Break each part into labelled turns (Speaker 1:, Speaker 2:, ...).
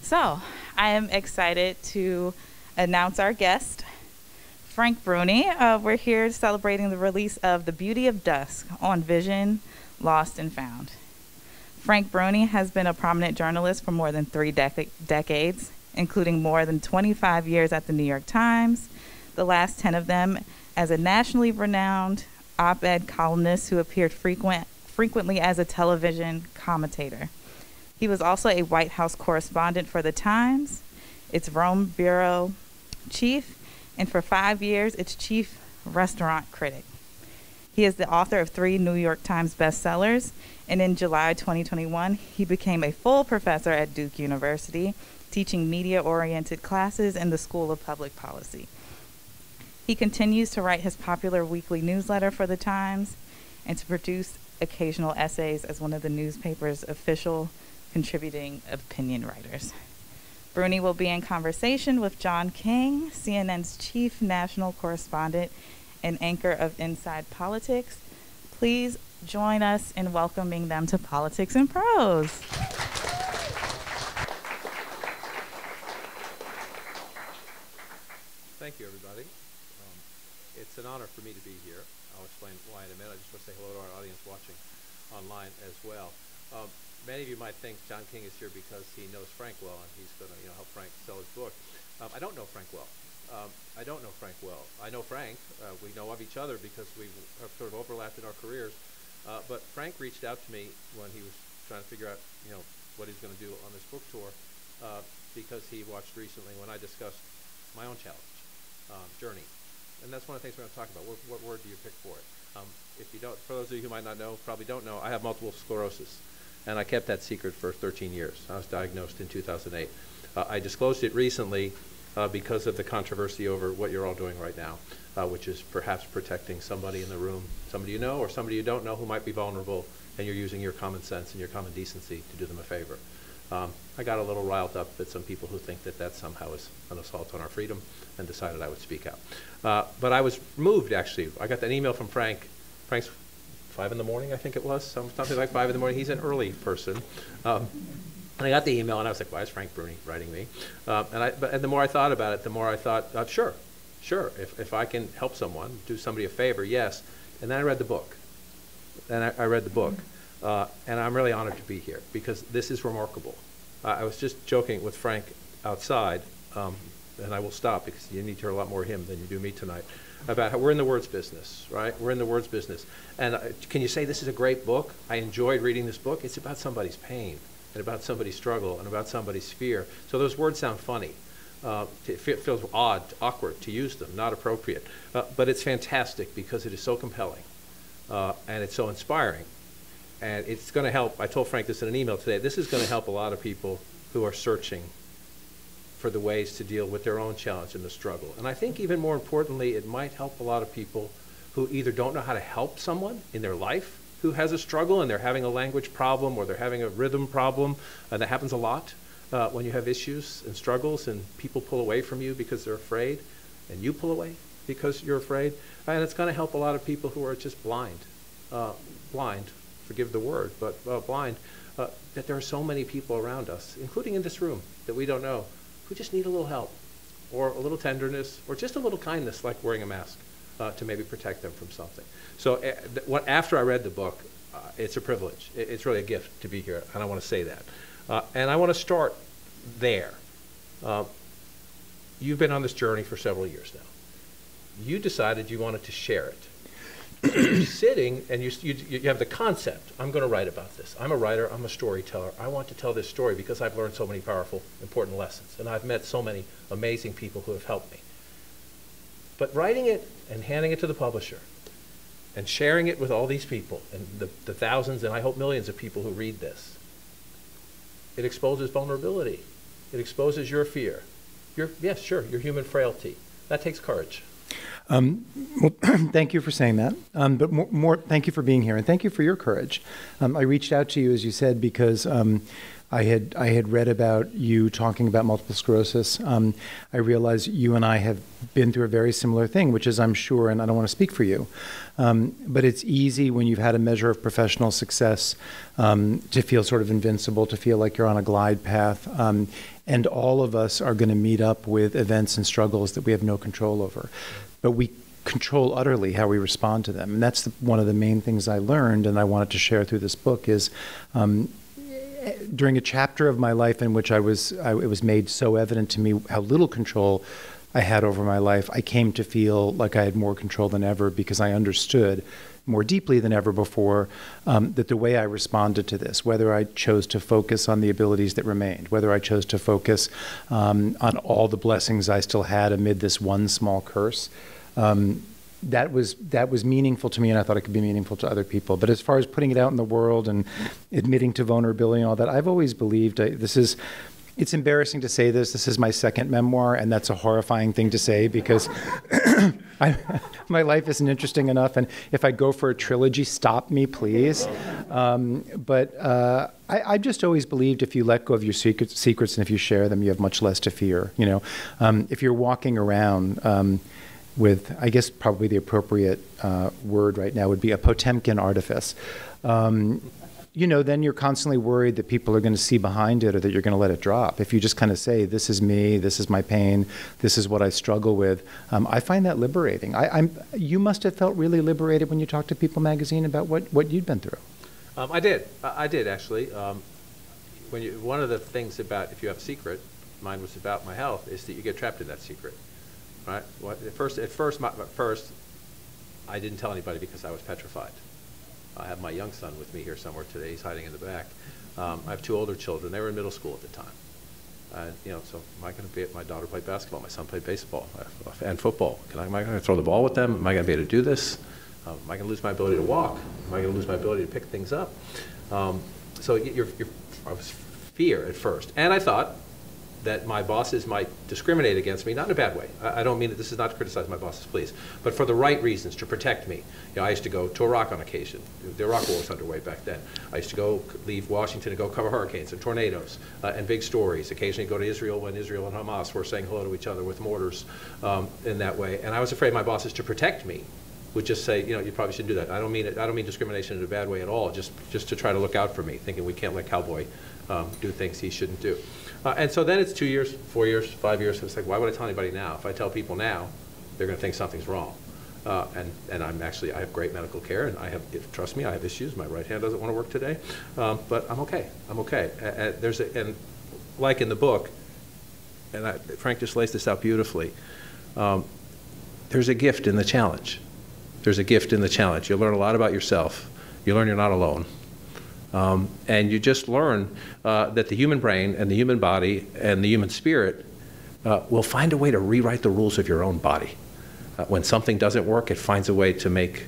Speaker 1: So, I am excited to announce our guest, Frank Bruni. We're here celebrating the release of The Beauty of Dusk on Vision, Lost and Found. Frank Bruni has been a prominent journalist for more than 3 decades, including more than 25 years at the New York Times, the last 10 of them as a nationally renowned op-ed columnist who appeared frequently as a television commentator. He was also a White House correspondent for the Times, its Rome bureau chief, and for 5 years, its chief restaurant critic. He is the author of 3 New York Times bestsellers, and in July 2021, he became a full professor at Duke University, teaching media-oriented classes in the School of Public Policy. He continues to write his popular weekly newsletter for the Times and to produce occasional essays as one of the newspaper's official contributing opinion writers. Bruni will be in conversation with John King, CNN's chief national correspondent and anchor of Inside Politics. Please join us in welcoming them to Politics and Prose.
Speaker 2: Thank you, everybody. It's an honor for me to be here. I'll explain why in a minute. I just want to say hello to our audience watching online as well. Many of you might think John King is here because he knows Frank well and he's going to help Frank sell his book. I don't know Frank well. I know Frank. We know of each other because we have sort of overlapped in our careers. But Frank reached out to me when he was trying to figure out what he's going to do on this book tour because he watched recently when I discussed my own challenge, journey. And that's one of the things we're going to talk about. What word do you pick for it? If you don't, for those of you who might not know, probably don't know, I have multiple sclerosis. And I kept that secret for 13 years. I was diagnosed in 2008. I disclosed it recently because of the controversy over what you're all doing right now, which is perhaps protecting somebody in the room, somebody you know or somebody you don't know who might be vulnerable, and you're using your common sense and your common decency to do them a favor. I got a little riled up at some people who think that somehow is an assault on our freedom and decided I would speak out. But I was moved, actually. I got that email from Frank. Frank's 5 in the morning, I think it was, something like 5 in the morning. He's an early person. And I got the email, and I was like, why is Frank Bruni writing me? And the more I thought about it, the more I thought, sure. If I can help someone, do somebody a favor, yes. And then I read the book. And I'm really honored to be here because this is remarkable. I was just joking with Frank outside, and I will stop because you need to hear a lot more of him than you do me tonight, about how we're in the words business, right? We're in the words business. And can you say this is a great book? I enjoyed reading this book. It's about somebody's pain and about somebody's struggle and about somebody's fear. So those words sound funny. It feels odd, awkward to use them, not appropriate. But it's fantastic because it is so compelling and it's so inspiring. And it's going to help. I told Frank this in an email today. This is going to help a lot of people who are searching for the ways to deal with their own challenge and the struggle. And I think even more importantly, it might help a lot of people who either don't know how to help someone in their life who has a struggle and they're having a language problem or they're having a rhythm problem. And that happens a lot when you have issues and struggles and people pull away from you because they're afraid and you pull away because you're afraid. And it's going to help a lot of people who are just blind, forgive the word, but blind, that there are so many people around us, including in this room, that we don't know, who just need a little help or a little tenderness or just a little kindness like wearing a mask to maybe protect them from something. So after I read the book, it's a privilege. It's really a gift to be here, and I want to say that. And I want to start there. You've been on this journey for several years now. You decided you wanted to share it. You're sitting and you have the concept, I'm going to write about this. I'm a writer, I'm a storyteller. I want to tell this story because I've learned so many powerful, important lessons. And I've met so many amazing people who have helped me. But writing it and handing it to the publisher and sharing it with all these people and the thousands and I hope millions of people who read this, it exposes vulnerability. It exposes your fear. Your human frailty. That takes courage.
Speaker 3: Well, thank you for saying that, but more, thank you for being here, and thank you for your courage. I reached out to you, as you said, because I had read about you talking about multiple sclerosis. I realized you and I have been through a very similar thing, which is, I'm sure, and I don't want to speak for you, but it's easy when you've had a measure of professional success to feel sort of invincible, to feel like you're on a glide path. And all of us are going to meet up with events and struggles that we have no control over. But we control utterly how we respond to them. And that's one of the main things I learned, and I wanted to share through this book, is during a chapter of my life in which it was made so evident to me how little control I had over my life, I came to feel like I had more control than ever, because I understood more deeply than ever before that the way I responded to this, whether I chose to focus on the abilities that remained, whether I chose to focus on all the blessings I still had amid this one small curse, that was meaningful to me, and I thought it could be meaningful to other people. But as far as putting it out in the world and admitting to vulnerability and all that, I've always believed it's embarrassing to say this. This is my second memoir, and that's a horrifying thing to say, because my life isn't interesting enough. And if I go for a trilogy, stop me, please. But I just always believed if you let go of your secrets and if you share them, you have much less to fear. If you're walking around with, I guess probably the appropriate word right now would be a Potemkin artifice. Then you're constantly worried that people are going to see behind it, or that you're going to let it drop. If you just kind of say, this is me, this is my pain, this is what I struggle with, I find that liberating. You must have felt really liberated when you talked to People magazine about what you'd been through. I
Speaker 2: did actually. One of the things about, if you have a secret, mine was about my health, is that you get trapped in that secret. Right? At first, I didn't tell anybody because I was petrified. I have my young son with me here somewhere today. He's hiding in the back. I have two older children. They were in middle school at the time. So am I going to be? My daughter played basketball. My son played baseball and football. Am I going to throw the ball with them? Am I going to be able to do this? Am I going to lose my ability to walk? Am I going to lose my ability to pick things up? I was fear at first, and I thought that my bosses might discriminate against me, not in a bad way. I don't mean that this is not to criticize my bosses, please, but for the right reasons, to protect me. I used to go to Iraq on occasion. The Iraq War was underway back then. I used to leave Washington and go cover hurricanes and tornadoes and big stories. Occasionally go to Israel when Israel and Hamas were saying hello to each other with mortars in that way. And I was afraid my bosses, to protect me, would just say, you probably shouldn't do that. I don't mean discrimination in a bad way at all, just to try to look out for me, thinking we can't let Cowboy do things he shouldn't do. And so then it's 2 years, 4 years, 5 years. So it's like, why would I tell anybody now? If I tell people now, they're going to think something's wrong. And I have great medical care, and trust me, I have issues. My right hand doesn't want to work today, but I'm okay. I'm okay. And like in the book, and Frank just lays this out beautifully. There's a gift in the challenge. There's a gift in the challenge. You learn a lot about yourself. You learn you're not alone. And you just learn that the human brain and the human body and the human spirit will find a way to rewrite the rules of your own body. When something doesn't work, it finds a way to make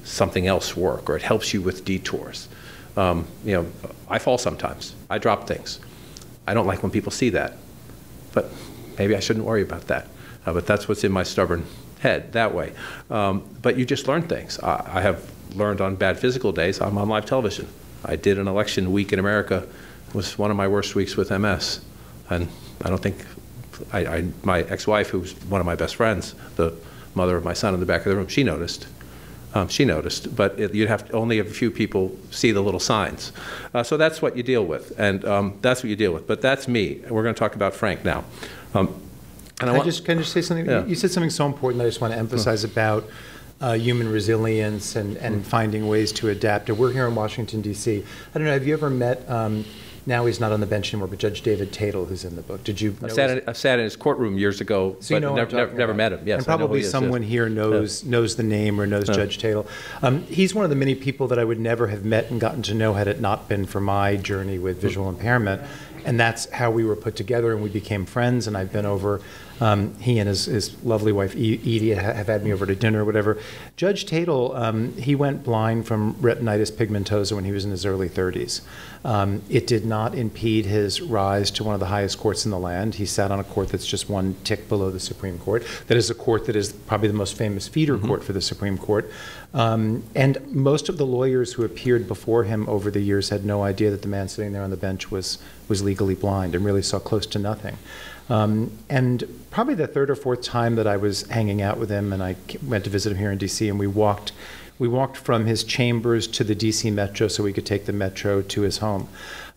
Speaker 2: something else work, or it helps you with detours. I fall sometimes. I drop things. I don't like when people see that, but maybe I shouldn't worry about that. But that's what's in my stubborn head that way. But you just learn things. I have learned on bad physical days. I'm on live television. I did an election week in America. It was one of my worst weeks with MS. And I don't think, my ex-wife, who's one of my best friends, the mother of my son in the back of the room, she noticed. But you'd have only a few people see the little signs. So that's what you deal with, and that's what you deal with. But that's me. We're going to talk about Frank now.
Speaker 3: Can I just say something? Yeah. You said something so important that I just want to emphasize about human resilience and finding ways to adapt. We're here in Washington, D.C. I don't know, have you ever met, now he's not on the bench anymore, but Judge David Tatel, who's in the book. Did you know?
Speaker 2: I've sat in his courtroom years ago,
Speaker 3: so
Speaker 2: but never met him. Yes,
Speaker 3: and probably someone here knows the name or knows Judge Tatel. He's one of the many people that I would never have met and gotten to know had it not been for my journey with visual impairment. And that's how we were put together, and we became friends, and I've been over, he and his lovely wife Edie have had me over to dinner or whatever. Judge Tatel, he went blind from retinitis pigmentosa when he was in his early 30s. It did not impede his rise to one of the highest courts in the land. He sat on a court that's just one tick below the Supreme Court. That is a court that is probably the most famous feeder court for the Supreme Court. And most of the lawyers who appeared before him over the years had no idea that the man sitting there on the bench was was legally blind and really saw close to nothing. And probably the third or fourth time that I was hanging out with him, and I went to visit him here in D.C., and we walked from his chambers to the D.C. Metro so we could take the Metro to his home.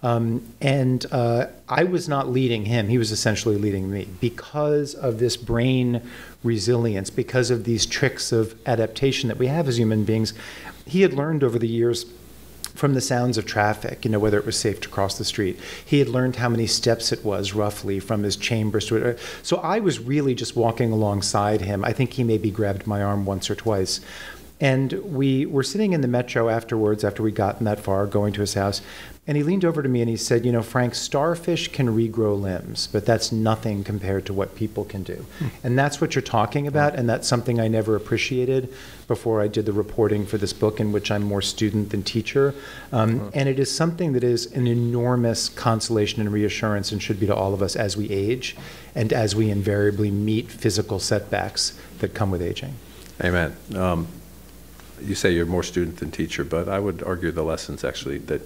Speaker 3: I was not leading him. He was essentially leading me because of this brain resilience, because of these tricks of adaptation that we have as human beings. He had learned over the years from the sounds of traffic, whether it was safe to cross the street. He had learned how many steps it was roughly from his chambers to it. So I was really just walking alongside him. I think he maybe grabbed my arm once or twice. And we were sitting in the Metro afterwards, after we'd gotten that far, going to his house, and he leaned over to me and he said, Frank, starfish can regrow limbs, but that's nothing compared to what people can do. And that's what you're talking about, and that's something I never appreciated before I did the reporting for this book, in which I'm more student than teacher. And it is something that is an enormous consolation and reassurance, and should be to all of us as we age, and as we invariably meet physical setbacks that come with aging.
Speaker 2: Amen. You say you're more student than teacher, but I would argue the lessons actually that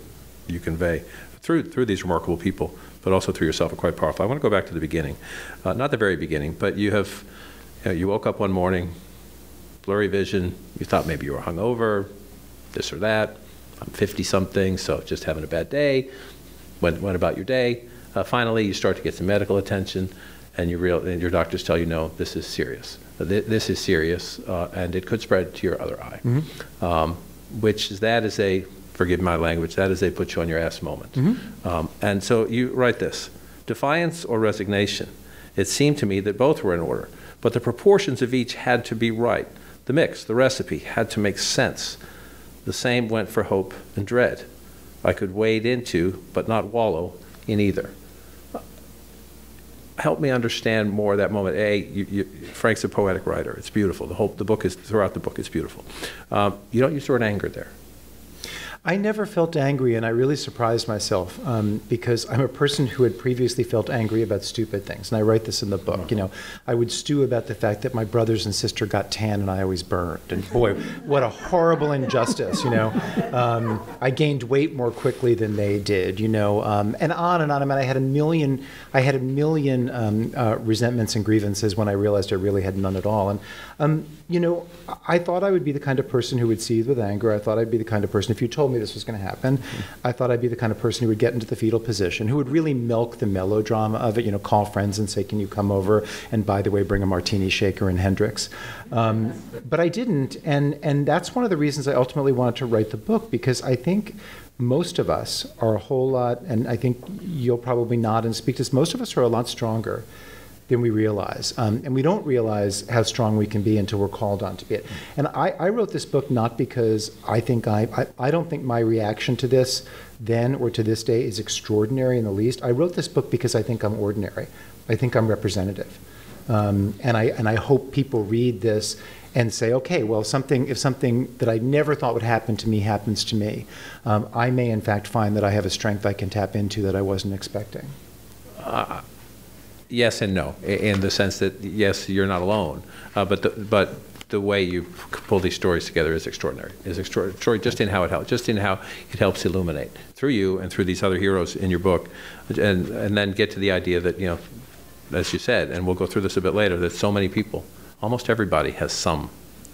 Speaker 2: you convey through these remarkable people, but also through yourself, are quite powerful. I want to go back to the beginning, not the very beginning, but you woke up one morning, blurry vision. You thought maybe you were hungover, this or that. I'm 50-something, so just having a bad day. Went about your day. Finally, you start to get some medical attention, and your doctors tell you, no, this is serious. This is serious, and it could spread to your other eye, that is a, forgive my language, that is a put you on your ass moment. And so you write this: defiance or resignation. It seemed to me that both were in order, but the proportions of each had to be right. The mix, the recipe, had to make sense. The same went for hope and dread. I could wade into, but not wallow in either. Help me understand more of that moment. Frank's a poetic writer. It's beautiful. The book is, throughout the book, it's beautiful. You don't use the word anger there.
Speaker 3: I never felt angry, and I really surprised myself because I'm a person who had previously felt angry about stupid things, and I write this in the book. I would stew about the fact that my brothers and sister got tan and I always burned, and boy, what a horrible injustice. I gained weight more quickly than they did. And on and on. I mean, I had a million resentments and grievances when I realized I really had none at all. And I thought I would be the kind of person who would seethe with anger. I thought I'd be the kind of person, if you told me this was going to happen, I thought I'd be the kind of person who would get into the fetal position, who would really milk the melodrama of it, call friends and say, can you come over? And by the way, bring a martini shaker and Hendrix. But I didn't. And that's one of the reasons I ultimately wanted to write the book, because I think most of us are a whole lot, and I think you'll probably nod and speak to this, most of us are a lot stronger than we realize. And we don't realize how strong we can be until we're called on to be it. And I wrote this book not because I don't think my reaction to this then or to this day is extraordinary in the least. I wrote this book because I think I'm ordinary. I think I'm representative. And I hope people read this and say, okay, well, if something that I never thought would happen to me happens to me, I may in fact find that I have a strength I can tap into that I wasn't expecting.
Speaker 2: Yes and no, in the sense that, yes, you're not alone, but the way you pull these stories together is extraordinary. Just in how it helps illuminate through you and through these other heroes in your book, and then get to the idea that, as you said, and we'll go through this a bit later, that so many people, almost everybody has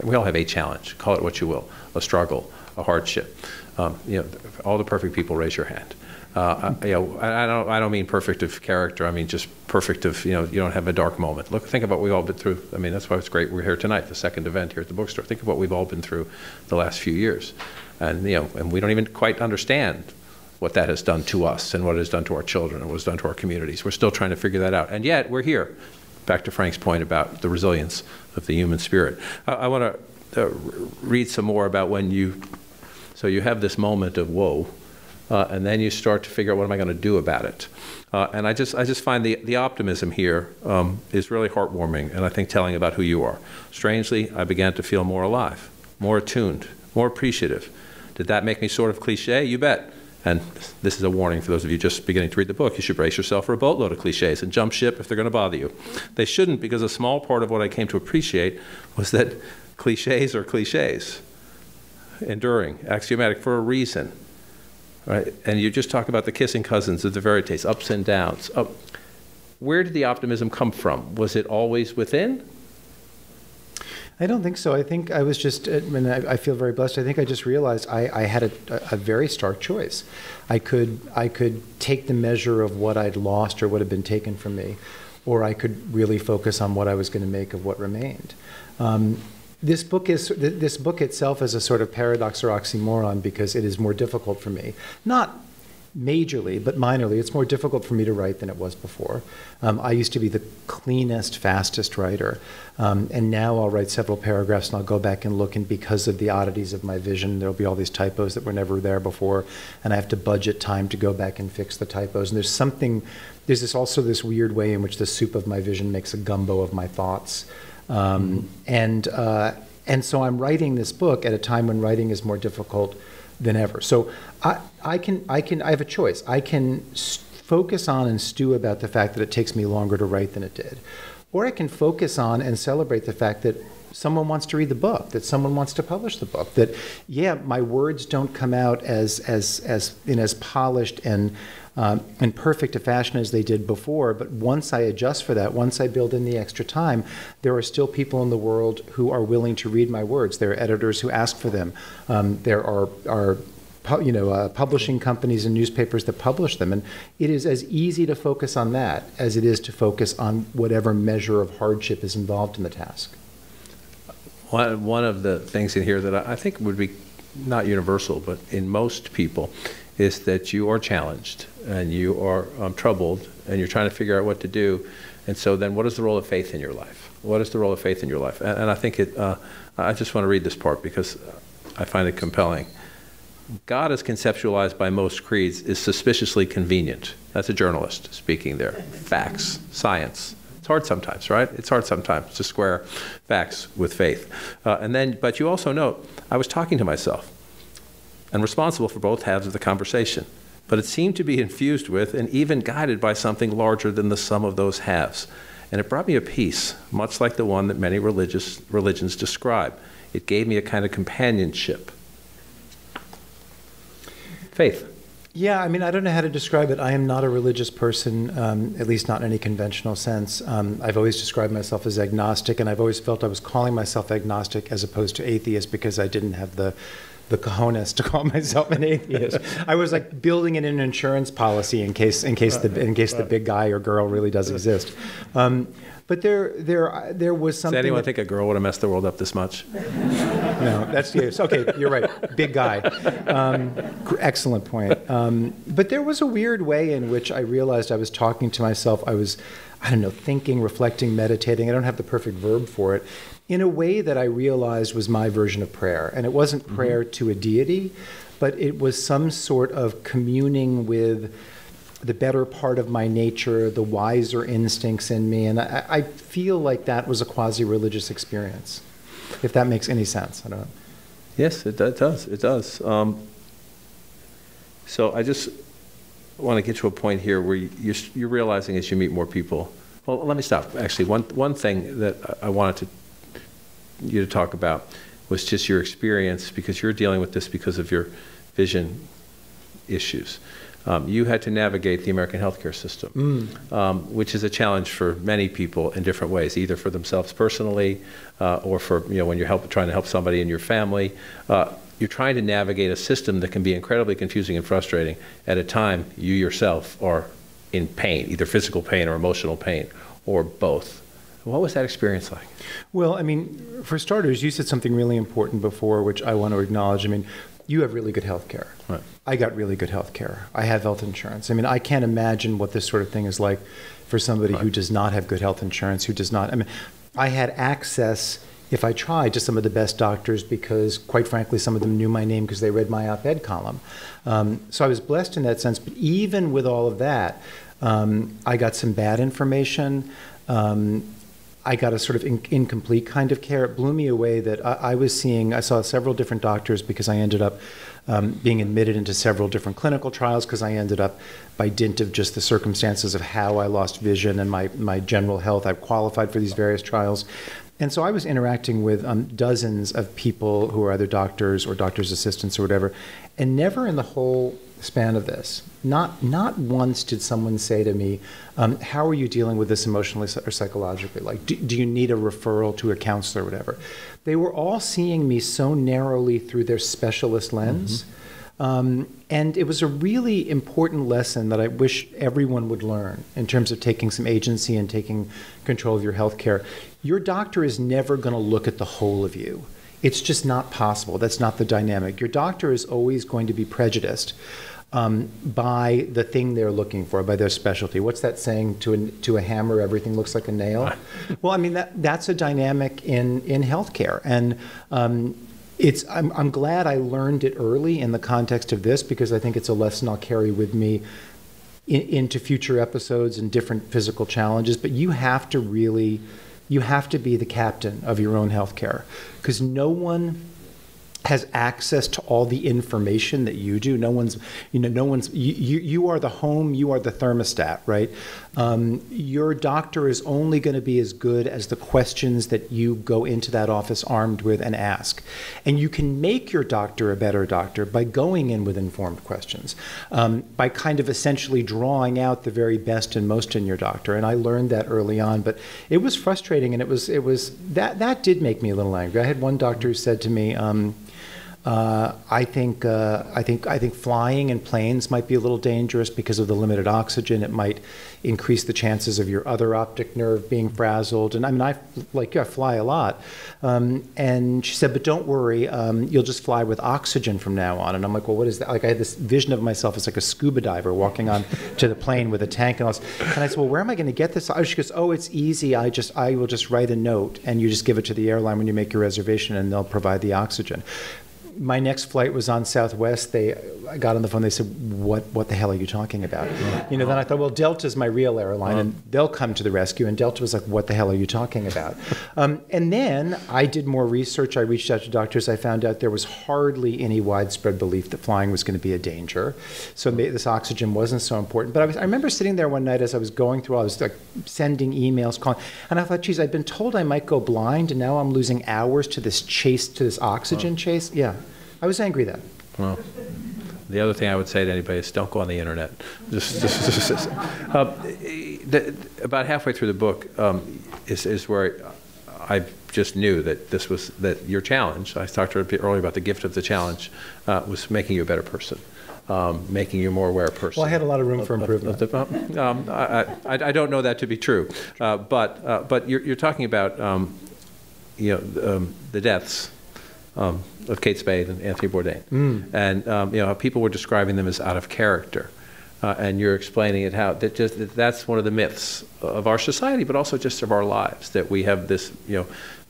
Speaker 2: we all have a challenge, call it what you will, a struggle, a hardship. All the perfect people, raise your hand. I don't mean perfect of character. I mean just perfect of, you don't have a dark moment. Think about what we've all been through. I mean, that's why it's great we're here tonight, the second event here at the bookstore. Think of what we've all been through the last few years. And, and we don't even quite understand what that has done to us and what it has done to our children and what it's done to our communities. We're still trying to figure that out. And yet, we're here. Back to Frank's point about the resilience of the human spirit. I want to read some more about when you have this moment of whoa, and then you start to figure out, what am I going to do about it? And I just find the optimism here is really heartwarming, and I think telling about who you are. Strangely, I began to feel more alive, more attuned, more appreciative. Did that make me sort of cliche? You bet. And this is a warning for those of you just beginning to read the book. You should brace yourself for a boatload of cliches and jump ship if they're going to bother you. They shouldn't, because a small part of what I came to appreciate was that cliches are cliches. Enduring, axiomatic for a reason. right? And you just talk about the kissing cousins of the veritas, ups and downs. Where did the optimism come from? Was it always within?
Speaker 3: I don't think so. I think I was just, I mean, I feel very blessed. I think I just realized I had a very stark choice. I could take the measure of what I'd lost or what had been taken from me, or I could really focus on what I was going to make of what remained. This book itself is a sort of paradox or oxymoron because it is more difficult for me. Not majorly, but minorly. It's more difficult for me to write than it was before. I used to be the cleanest, fastest writer. And now I'll write several paragraphs and I'll go back and look, and because of the oddities of my vision, there'll be all these typos that were never there before, and I have to budget time to go back and fix the typos. And there's also this weird way in which the soup of my vision makes a gumbo of my thoughts. And so I'm writing this book at a time when writing is more difficult than ever. So I have a choice. I can focus on and stew about the fact that it takes me longer to write than it did. Or I can focus on and celebrate the fact that someone wants to read the book, that someone wants to publish the book, that, yeah, my words don't come out as polished and perfect a fashion as they did before, but once I adjust for that, once I build in the extra time, there are still people in the world who are willing to read my words. There are editors who ask for them. There are publishing companies and newspapers that publish them, and it is as easy to focus on that as it is to focus on whatever measure of hardship is involved in the task.
Speaker 2: One of the things in here that I think would be not universal, but in most people, is that you are challenged and you are troubled and you're trying to figure out what to do. And so then what is the role of faith in your life? What is the role of faith in your life? And I think I just want to read this part because I find it compelling. God, as conceptualized by most creeds, is suspiciously convenient. That's a journalist speaking there. Facts, science. It's hard sometimes, right? It's hard sometimes to square facts with faith. But you also note, I was talking to myself and responsible for both halves of the conversation, but it seemed to be infused with and even guided by something larger than the sum of those halves. And it brought me a peace, much like the one that many religions describe. It gave me a kind of companionship. Faith.
Speaker 3: Yeah, I mean, I don't know how to describe it. I am not a religious person, at least not in any conventional sense. I've always described myself as agnostic, and I've always felt I was calling myself agnostic as opposed to atheist because I didn't have the cojones to call myself an atheist. I was like building in an insurance policy in case the big guy or girl really does exist. But there was something.
Speaker 2: Does anyone think a girl would have messed the world up this much?
Speaker 3: No, that's yes. Okay, you're right. Big guy. Excellent point. But there was a weird way in which I realized I was talking to myself. I was, thinking, reflecting, meditating. I don't have the perfect verb for it. In a way that I realized was my version of prayer. And it wasn't prayer to a deity, but it was some sort of communing with the better part of my nature, the wiser instincts in me. And I feel like that was a quasi-religious experience, if that makes any sense. I don't know.
Speaker 2: Yes, it does. It does. So I just want to get to a point here where you're realizing as you meet more people. Well, let me stop. Actually, one thing that I wanted you to talk about was just your experience, because you're dealing with this because of your vision issues. You had to navigate the American healthcare system, which is a challenge for many people in different ways, either for themselves personally or for when you're trying to help somebody in your family. You're trying to navigate a system that can be incredibly confusing and frustrating at a time you yourself are in pain, either physical pain or emotional pain, or both. What was that experience like?
Speaker 3: Well, I mean, for starters, you said something really important before, which I want to acknowledge. I mean, you have really good health care.
Speaker 2: Right.
Speaker 3: I got really good health care. I have health insurance. I mean, I can't imagine what this sort of thing is like for somebody who does not have good health insurance, who does not. I mean, I had access, if I tried, to some of the best doctors because, quite frankly, some of them knew my name because they read my op-ed column. So I was blessed in that sense. But even with all of that, I got some bad information. I got a sort of incomplete kind of care. It blew me away that I saw several different doctors because I ended up being admitted into several different clinical trials because I ended up, by dint of just the circumstances of how I lost vision and my general health, I qualified for these various trials. And so I was interacting with dozens of people who are either doctors or doctor's assistants or whatever, and never in the whole span of this, not once did someone say to me, how are you dealing with this emotionally or psychologically? Like, do you need a referral to a counselor or whatever? They were all seeing me so narrowly through their specialist lens. And it was a really important lesson that I wish everyone would learn in terms of taking some agency and taking control of your health care. Your doctor is never going to look at the whole of you. It's just not possible. That's not the dynamic. Your doctor is always going to be prejudiced by the thing they're looking for, by their specialty. What's that saying? To a hammer, everything looks like a nail? Well, I mean, that's a dynamic in healthcare. And I'm glad I learned it early in the context of this, because I think it's a lesson I'll carry with me into future episodes and different physical challenges. But you have to be the captain of your own healthcare, because no one has access to all the information that you do. You are the home, you are the thermostat, right? Your doctor is only going to be as good as the questions that you go into that office armed with and ask. And you can make your doctor a better doctor by going in with informed questions, by kind of essentially drawing out the very best and most in your doctor. And I learned that early on, but it was frustrating, and it was that did make me a little angry. I had one doctor who said to me, I think flying in planes might be a little dangerous because of the limited oxygen. It might increase the chances of your other optic nerve being frazzled. And I mean, I fly a lot. And she said, but don't worry, you'll just fly with oxygen from now on. And I'm like, well, what is that? Like, I had this vision of myself as like a scuba diver walking on to the plane with a tank and all this. And I said, well, where am I going to get this? She goes, oh, it's easy. I will just write a note, and you just give it to the airline when you make your reservation, and they'll provide the oxygen. My next flight was on Southwest. I got on the phone. They said, "What the hell are you talking about?" Then I thought, well, Delta's my real airline, and they'll come to the rescue. And Delta was like, "What the hell are you talking about?" And then I did more research. I reached out to doctors. I found out there was hardly any widespread belief that flying was going to be a danger. So this oxygen wasn't so important. But I remember sitting there one night as I was going through all this, like sending emails, calling, and I thought, geez, I've been told I might go blind, and now I'm losing hours to this oxygen chase. Yeah. I was angry then.
Speaker 2: Well, the other thing I would say to anybody is don't go on the internet. About halfway through the book is where I just knew that your challenge, I talked a bit earlier about the gift of the challenge, was making you a better person. Making you a more aware person.
Speaker 3: Well, I had a lot of room for improvement.
Speaker 2: I don't know that to be true, but you're talking about the deaths of Kate Spade and Anthony Bourdain, and how people were describing them as out of character, and you're explaining it how that's one of the myths of our society, but also just of our lives, that we have this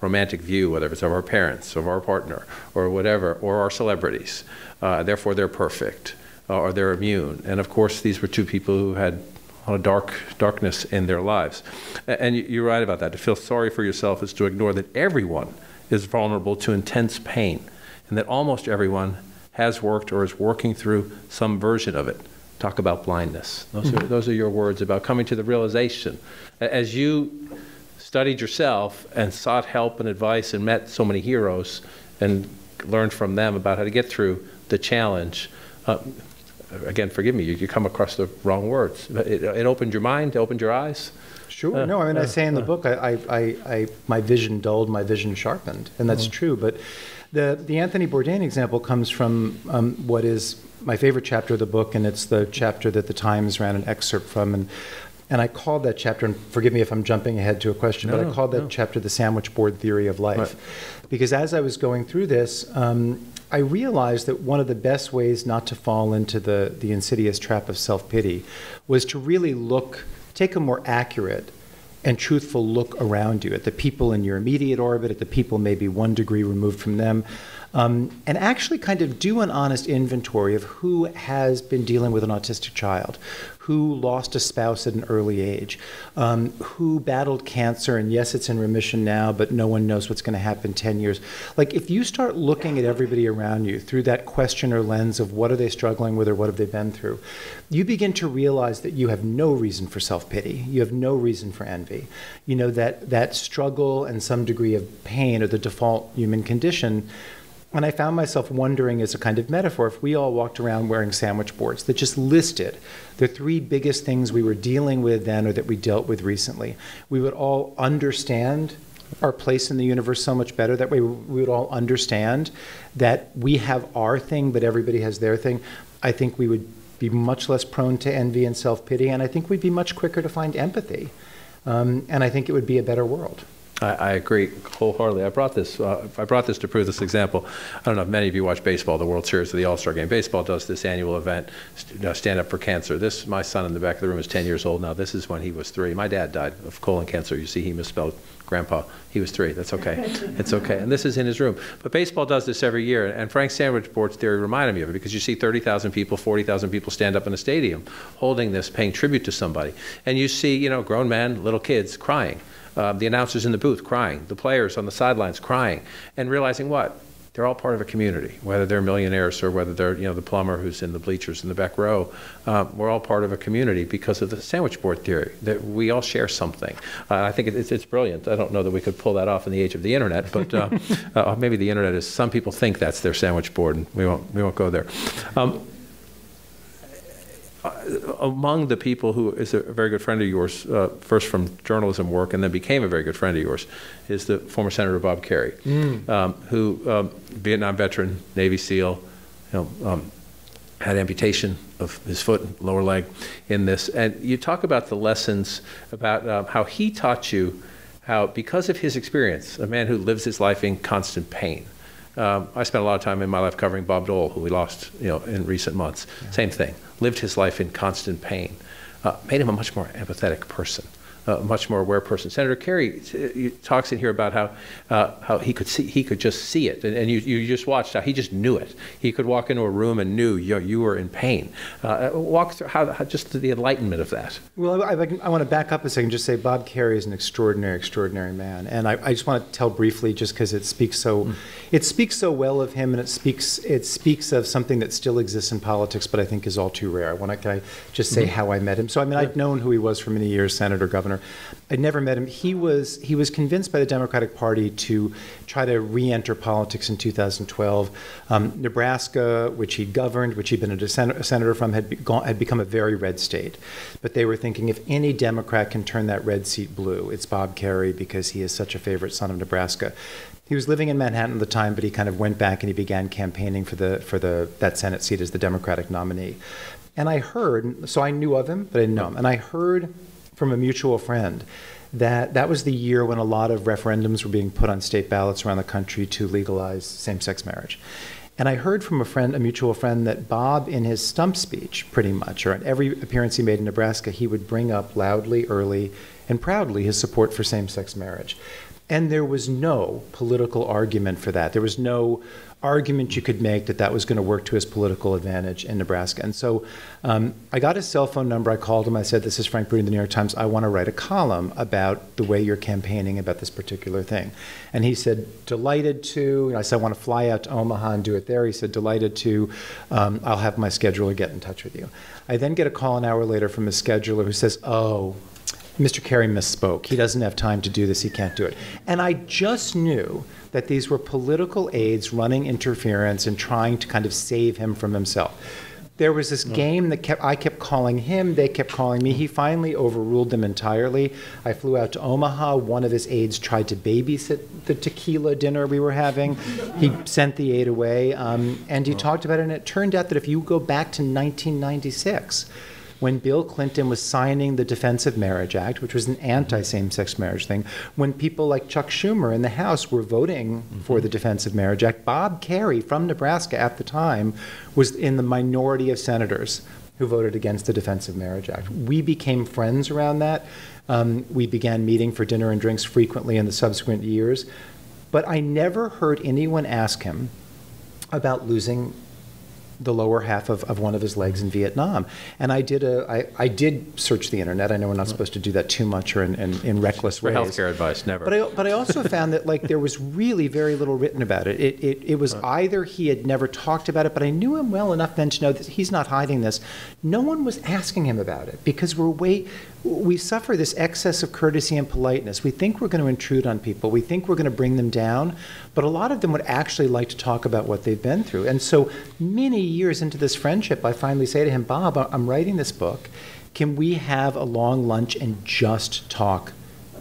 Speaker 2: romantic view, whether it's of our parents, of our partner, or whatever, or our celebrities. Therefore, they're perfect, or they're immune. And of course, these were two people who had a lot of darkness in their lives. And you're right about that. To feel sorry for yourself is to ignore that everyone is vulnerable to intense pain, and that almost everyone has worked or is working through some version of it. Talk about blindness. Those are your words about coming to the realization. As you studied yourself and sought help and advice and met so many heroes and learned from them about how to get through the challenge, again, forgive me, you come across the wrong words. It opened your mind, it opened your eyes.
Speaker 3: Sure. No, I mean, I say in the book, my vision dulled, my vision sharpened, and that's true. But the Anthony Bourdain example comes from what is my favorite chapter of the book, and it's the chapter that the Times ran an excerpt from, and I called that chapter, and forgive me if I'm jumping ahead to a question, but I called that chapter the sandwich board theory of life, right. Because as I was going through this, I realized that one of the best ways not to fall into the insidious trap of self-pity was to really take a more accurate and truthful look around you at the people in your immediate orbit, at the people maybe 1 degree removed from them, and actually kind of do an honest inventory of who has been dealing with an autistic child, who lost a spouse at an early age, who battled cancer, and yes, it's in remission now, but no one knows what's going to happen 10 years. Like, if you start looking at everybody around you through that question or lens of what are they struggling with or what have they been through, you begin to realize that you have no reason for self-pity. You have no reason for envy. That struggle and some degree of pain are the default human condition. And I found myself wondering, as a kind of metaphor, if we all walked around wearing sandwich boards that just listed the 3 biggest things we were dealing with then or that we dealt with recently, we would all understand our place in the universe so much better. That way we would all understand that we have our thing, but everybody has their thing. I think we would be much less prone to envy and self-pity, and I think we'd be much quicker to find empathy. And I think it would be a better world.
Speaker 2: I agree wholeheartedly. I brought this to prove this example. I don't know if many of you watch baseball, the World Series or the All-Star Game. Baseball does this annual event, Stand Up for Cancer. My son in the back of the room is 10 years old now. This is when he was 3. My dad died of colon cancer. You see, he misspelled grandpa. He was 3. That's okay. It's okay. And this is in his room. But baseball does this every year. And Frank's sandwich board theory reminded me of it, because you see 30,000 people, 40,000 people stand up in a stadium holding this, paying tribute to somebody. And you see, grown men, little kids crying. The announcers in the booth crying, the players on the sidelines crying, and realizing what? They're all part of a community, whether they're millionaires or whether they're the plumber who's in the bleachers in the back row. We're all part of a community because of the sandwich board theory, that we all share something. I think it's brilliant. I don't know that we could pull that off in the age of the internet, but maybe the internet is, some people think that's their sandwich board, and we won't go there. Among the people who is a very good friend of yours, first from journalism work and then became a very good friend of yours, is the former Senator Bob Kerrey, who, Vietnam veteran, Navy SEAL, had amputation of his foot, lower leg in this. And you talk about the lessons about how he taught you how, because of his experience, a man who lives his life in constant pain. I spent a lot of time in my life covering Bob Dole, who we lost, in recent months. Yeah. Same thing. Lived his life in constant pain. Made him a much more empathetic person, a much more aware person. Senator Kerrey talks in here about how he could just see it, and you just watched how he just knew it. He could walk into a room and knew you were in pain. Walk through how just the enlightenment of that.
Speaker 3: Well, I want to back up a second, just say Bob Kerrey is an extraordinary, extraordinary man, and I just want to tell briefly, just because it speaks so well of him, and it speaks of something that still exists in politics, but I think is all too rare. Can I just say how I met him? So I'd known who he was for many years, senator, governor. I'd never met him. He was convinced by the Democratic Party to try to re-enter politics in 2012. Nebraska, which he governed, which he'd been a senator from, had become a very red state. But they were thinking, if any Democrat can turn that red seat blue, it's Bob Kerrey, because he is such a favorite son of Nebraska. He was living in Manhattan at the time, but he kind of went back and he began campaigning for that Senate seat as the Democratic nominee. And I heard, so I knew of him, but I didn't know him. And I heard from a mutual friend that was the year when a lot of referendums were being put on state ballots around the country to legalize same-sex marriage. And I heard from a mutual friend, that Bob, in his stump speech, pretty much, or at every appearance he made in Nebraska, he would bring up loudly, early, and proudly his support for same-sex marriage. And there was no political argument for that. There was no argument you could make that was going to work to his political advantage in Nebraska. And so I got his cell phone number. I called him. I said, "This is Frank Bruni of the New York Times. I want to write a column about the way you're campaigning about this particular thing." And he said, "Delighted to." I said, "I want to fly out to Omaha and do it there." He said, "Delighted to. I'll have my scheduler get in touch with you." I then get a call an hour later from his scheduler who says, "Oh, Mr. Kerrey misspoke. He doesn't have time to do this. He can't do it." And I just knew that these were political aides running interference and trying to kind of save him from himself. There was this game that I kept calling him, they kept calling me. He finally overruled them entirely. I flew out to Omaha. One of his aides tried to babysit the tequila dinner we were having. He sent the aide away, and he talked about it, and it turned out that if you go back to 1996, when Bill Clinton was signing the Defense of Marriage Act, which was an anti-same-sex marriage thing, when people like Chuck Schumer in the House were voting for the Defense of Marriage Act, Bob Kerrey from Nebraska at the time was in the minority of senators who voted against the Defense of Marriage Act. We became friends around that. We began meeting for dinner and drinks frequently in the subsequent years. But I never heard anyone ask him about losing the lower half of one of his legs in Vietnam. And I did search the internet. I know we're not supposed to do that too much or in reckless ways.
Speaker 2: For healthcare advice, never.
Speaker 3: But I also found that like there was really very little written about it. It was either he had never talked about it, but I knew him well enough then to know that he's not hiding this. No one was asking him about it because we suffer this excess of courtesy and politeness. We think we're going to intrude on people. We think we're going to bring them down, but a lot of them would actually like to talk about what they've been through. And so many years into this friendship, I finally say to him, Bob, I'm writing this book. Can we have a long lunch and just talk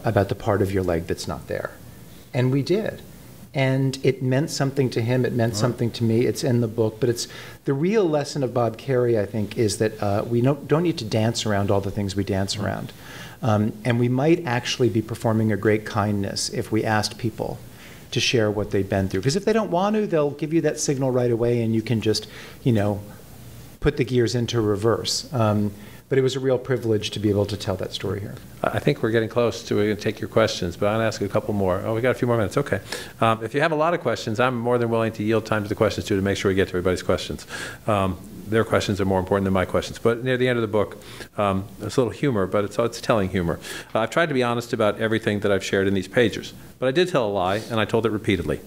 Speaker 3: about the part of your leg that's not there? And we did. And it meant something to him. It meant something to me. It's in the book. But it's the real lesson of Bob Carey, I think, is that we don't need to dance around all the things we dance around. And we might actually be performing a great kindness if we asked people to share what they've been through. Because if they don't want to, they'll give you that signal right away, and you can just, put the gears into reverse. But it was a real privilege to be able to tell that story here.
Speaker 2: I think we're getting close to going to take your questions, but I'm going to ask a couple more. Oh, we got a few more minutes. Okay. If you have a lot of questions, I'm more than willing to yield time to the questions too to make sure we get to everybody's questions. Their questions are more important than my questions. But near the end of the book, there's a little humor, but it's telling humor. I've tried to be honest about everything that I've shared in these pages, but I did tell a lie, and I told it repeatedly.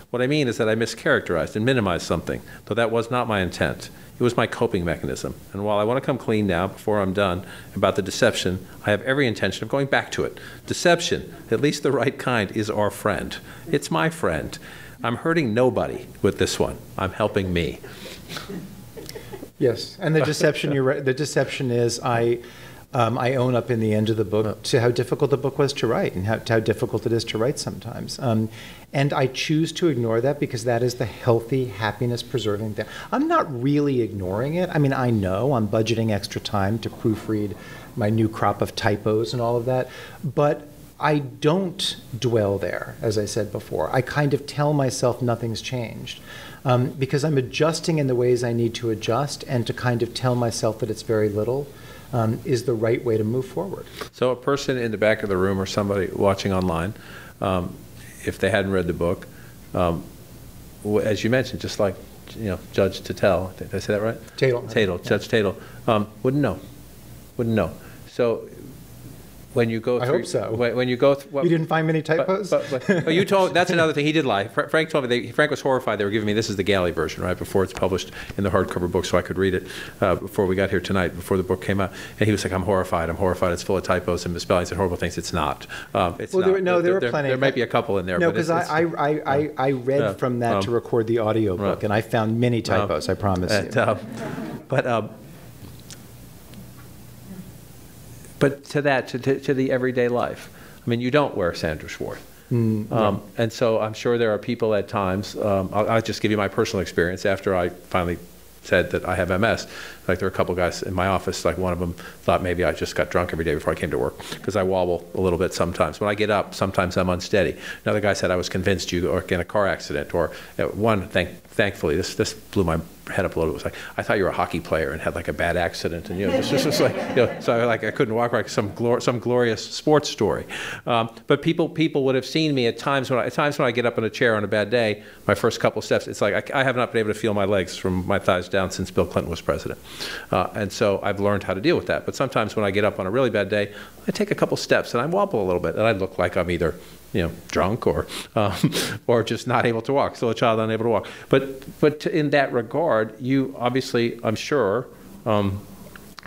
Speaker 2: What I mean is that I mischaracterized and minimized something, though that was not my intent. It was my coping mechanism. And while I want to come clean now, before I'm done, about the deception, I have every intention of going back to it. Deception, at least the right kind, is our friend. It's my friend. I'm hurting nobody with this one. I'm helping me.
Speaker 3: Yes, and the deception, you're right, the deception is I own up in the end of the book to how difficult the book was to write and how difficult it is to write sometimes. And I choose to ignore that because that is the healthy, happiness-preserving thing. I'm not really ignoring it. I mean, I know I'm budgeting extra time to proofread my new crop of typos and all of that, but I don't dwell there, as I said before. I kind of tell myself nothing's changed because I'm adjusting in the ways I need to adjust, and to kind of tell myself that it's very little is the right way to move forward.
Speaker 2: So a person in the back of the room or somebody watching online, if they hadn't read the book, as you mentioned, just like Judge Tatel, did I say that right?
Speaker 3: Tatel.
Speaker 2: Judge Tatel, wouldn't know. So when you go through,
Speaker 3: I hope so.
Speaker 2: When you go through,
Speaker 3: you didn't find many typos?
Speaker 2: But you told, that's another thing, he did lie. Frank told me, Frank was horrified. They were giving me, this is the galley version, right, before it's published in the hardcover book, so I could read it before we got here tonight, before the book came out. And he was like, I'm horrified, it's full of typos and misspellings and horrible things. It's not. It's
Speaker 3: well,
Speaker 2: not.
Speaker 3: There were plenty.
Speaker 2: There might be a couple in there.
Speaker 3: No, because I read from that to record the audio book, and I found many typos, I promise you.
Speaker 2: But to the everyday life, I mean, you don't wear Sandra Schwartz. And so I'm sure there are people at times, I'll just give you my personal experience after I finally said that I have MS. Like there are a couple guys in my office, like one of them thought maybe I just got drunk every day before I came to work because I wobble a little bit sometimes. When I get up, sometimes I'm unsteady. Another guy said I was convinced you were in a car accident, or thankfully, this blew my head up a little bit. It was like, I thought you were a hockey player and had like a bad accident, and just like, so like I couldn't walk like some glorious sports story. But people would have seen me at times when I get up in a chair on a bad day. My first couple steps, it's like I have not been able to feel my legs from my thighs down since Bill Clinton was president, and so I've learned how to deal with that. But sometimes when I get up on a really bad day, I take a couple steps and I wobble a little bit, and I look like I'm either drunk or just not able to walk, still a child unable to walk. But in that regard, you obviously, I'm sure, I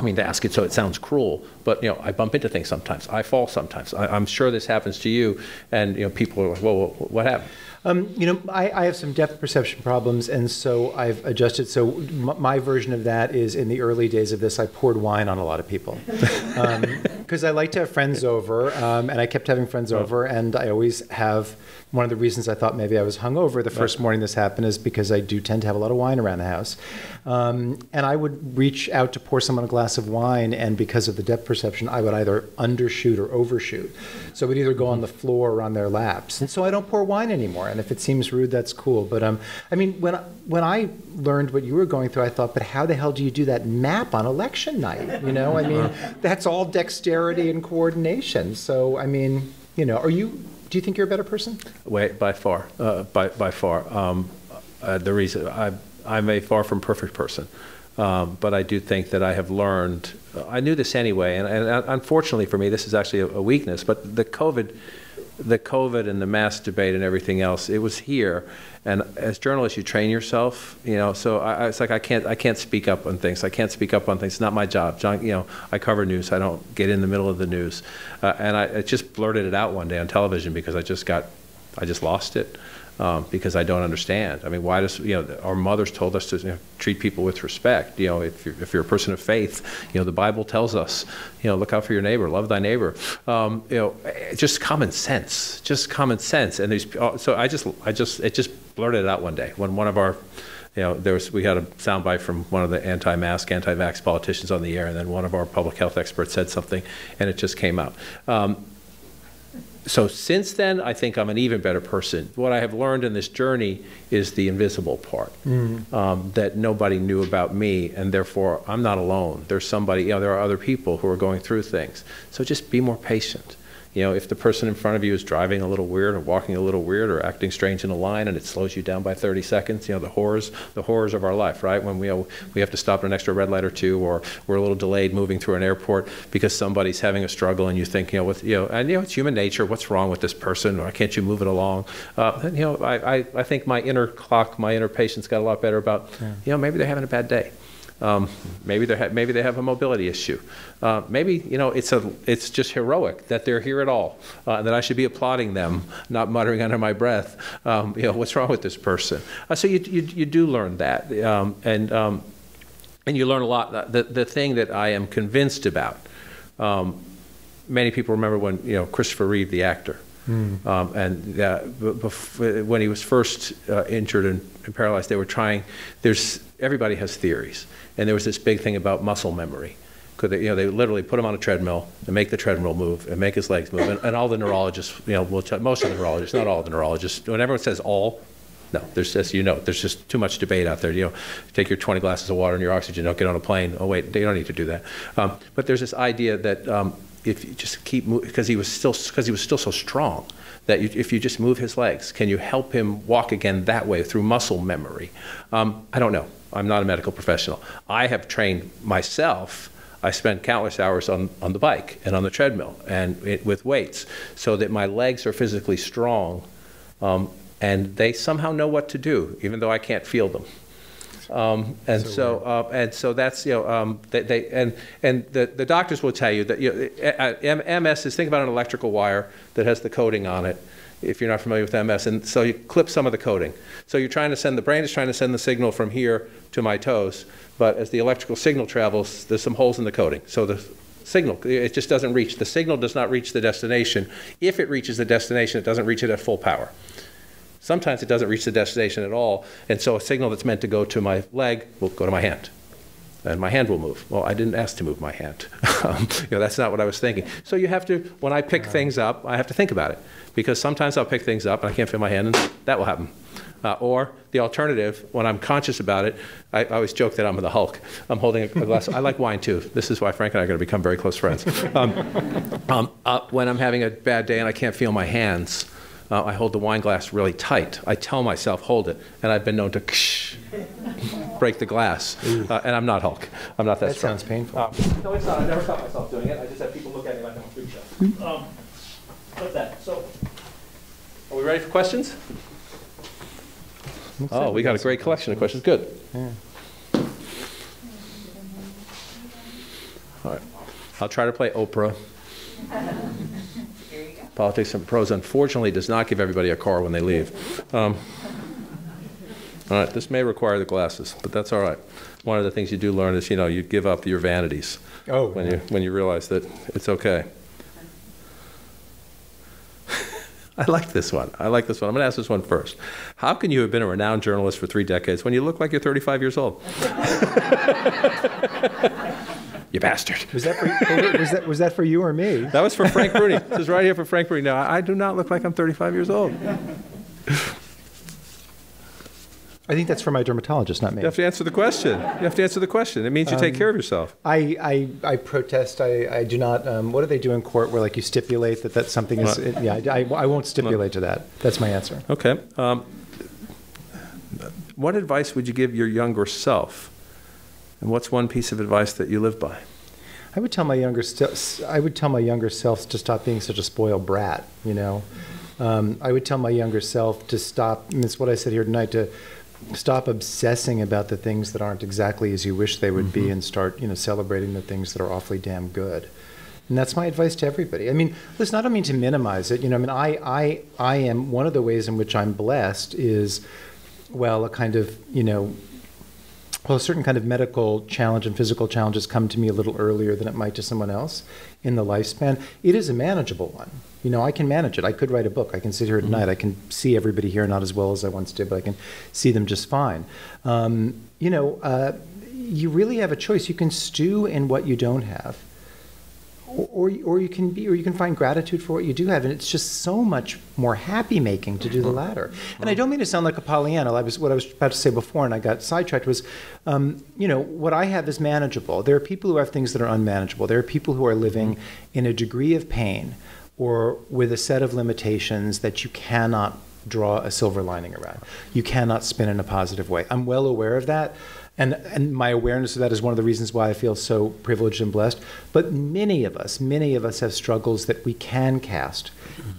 Speaker 2: mean, to ask it so it sounds cruel, but I bump into things sometimes. I fall sometimes. I'm sure this happens to you, and people are like, well, what happened?
Speaker 3: I have some depth perception problems, and so I've adjusted. So my version of that is, in the early days of this, I poured wine on a lot of people. Because I like to have friends over, and I kept having friends over, and I always have, one of the reasons I thought maybe I was hungover the first morning this happened is because I do tend to have a lot of wine around the house. And I would reach out to pour someone a glass of wine, and because of the depth perception, I would either undershoot or overshoot. So it would either go on the floor or on their laps. And so I don't pour wine anymore. And if it seems rude, that's cool. But I mean, when I learned what you were going through, I thought, but how the hell do you do that map on election night? I mean, that's all dexterity and coordination. So, I mean, do you think you're a better person?
Speaker 2: By far. The reason I'm a far from perfect person. But I do think that I have learned, I knew this anyway, and unfortunately for me, this is actually a weakness, but the COVID and the mass debate and everything else, it was here. And as journalists, you train yourself, you know, so it's like I can't speak up on things. I can't speak up on things. It's not my job. You know, I cover news. I don't get in the middle of the news. And I just blurted it out one day on television because I just lost it. Because I don't understand. I mean, why does, you know, our mothers told us to, you know, treat people with respect. You know, if you're a person of faith, you know, the Bible tells us, you know, look out for your neighbor, love thy neighbor. You know, just common sense, And these, so it just blurted it out one day when one of our, you know, we had a soundbite from one of the anti-mask, anti-vax politicians on the air, and then one of our public health experts said something, and it just came out. So since then, I think I'm an even better person. What I have learned in this journey is the invisible part, that nobody knew about me, and therefore I'm not alone. There's somebody, you know, there are other people who are going through things. So just be more patient. You know, if the person in front of you is driving a little weird or walking a little weird or acting strange in a line and it slows you down by 30 seconds, you know, the horrors of our life, right? When we have to stop at an extra red light or two, or we're a little delayed moving through an airport because somebody's having a struggle and you think, and it's human nature, what's wrong with this person? Or can't you move it along? I think my inner clock, my inner patience got a lot better about, maybe they're having a bad day. Maybe they have a mobility issue. Maybe, you know, it's just heroic that they're here at all, and that I should be applauding them, not muttering under my breath. You know, what's wrong with this person? So you do learn that, and you learn a lot. The thing that I am convinced about. Many people remember when, you know, Christopher Reeve, the actor. And when he was first injured and paralyzed, they were trying. Everybody has theories, and there was this big thing about muscle memory. They literally put him on a treadmill and make the treadmill move and make his legs move, and all the neurologists, you know, most of the neurologists, not all the neurologists. When everyone says all, no, there's just too much debate out there. You know, take your 20 glasses of water and your oxygen, don't get on a plane. Oh wait, you don't need to do that. But there's this idea that. If you just keep moving, because he was still so strong, that if you just move his legs, can you help him walk again that way through muscle memory? I don't know. I'm not a medical professional. I have trained myself. I spent countless hours on the bike and on the treadmill and with weights, so that my legs are physically strong, and they somehow know what to do, even though I can't feel them. So that's, you know, the doctors will tell you that, you know, MS is, think about an electrical wire that has the coating on it, if you're not familiar with MS, and so you clip some of the coating. So the brain is trying to send the signal from here to my toes, but as the electrical signal travels, there's some holes in the coating. So the signal, it just doesn't reach. The signal does not reach the destination. If it reaches the destination, it doesn't reach it at full power. Sometimes it doesn't reach the destination at all, and so a signal that's meant to go to my leg will go to my hand, and my hand will move. Well, I didn't ask to move my hand. You know, that's not what I was thinking. So you have to, when I pick things up, I have to think about it, because sometimes I'll pick things up and I can't feel my hand, and that will happen. Or the alternative, when I'm conscious about it, I always joke that I'm the Hulk. I'm holding a glass. I like wine too. This is why Frank and I are going to become very close friends. When I'm having a bad day and I can't feel my hands, I hold the wine glass really tight. I tell myself, hold it. And I've been known to break the glass. And I'm not Hulk. I'm not that strong.
Speaker 3: That sounds painful.
Speaker 2: No, it's not. I never caught myself doing it. I just have people look at me like I'm a freak show. What's that? So, are we ready for questions? We got a great collection of questions. Good.
Speaker 3: Yeah.
Speaker 2: All right. I'll try to play Oprah. Politics and Prose, unfortunately, does not give everybody a car when they leave. All right, this may require the glasses, but that's all right. One of the things you do learn is, you know, you give up your vanities when you realize that it's okay. I like this one. I'm going to ask this one first. How can you have been a renowned journalist for 3 decades when you look like you're 35 years old? You bastard.
Speaker 3: Was that for you or me?
Speaker 2: That was for Frank Bruni. This is right here for Frank Bruni. Now, I do not look like I'm 35 years old.
Speaker 3: I think that's for my dermatologist, not me.
Speaker 2: You have to answer the question. It means you take care of yourself.
Speaker 3: I protest. I do not. What do they do in court where, like, you stipulate that something is? I won't stipulate to that. That's my answer.
Speaker 2: Okay.
Speaker 4: What advice would you give your younger self? And what's one piece of advice that you live by?
Speaker 3: I would tell my younger self to stop being such a spoiled brat, you know. I would tell my younger self to stop, and it's what I said here tonight, to stop obsessing about the things that aren't exactly as you wish they would be, and start, you know, celebrating the things that are awfully damn good. And that's my advice to everybody. I mean, listen, I don't mean to minimize it. You know, I mean, I am, one of the ways in which I'm blessed is, well, a kind of, you know, well, a certain kind of medical challenge and physical challenges come to me a little earlier than it might to someone else in the lifespan. It is a manageable one. You know, I can manage it. I could write a book. I can sit here at night. I can see everybody here, not as well as I once did, but I can see them just fine. You know, you really have a choice. You can stew in what you don't have, or you can find gratitude for what you do have, and it's just so much more happy making to do the latter. And I don't mean to sound like a Pollyanna. What I was about to say before, and I got sidetracked, was, you know, what I have is manageable. There are people who have things that are unmanageable. There are people who are living in a degree of pain or with a set of limitations that you cannot draw a silver lining around. You cannot spin in a positive way. I'm well aware of that. And my awareness of that is one of the reasons why I feel so privileged and blessed. But many of us have struggles that we can cast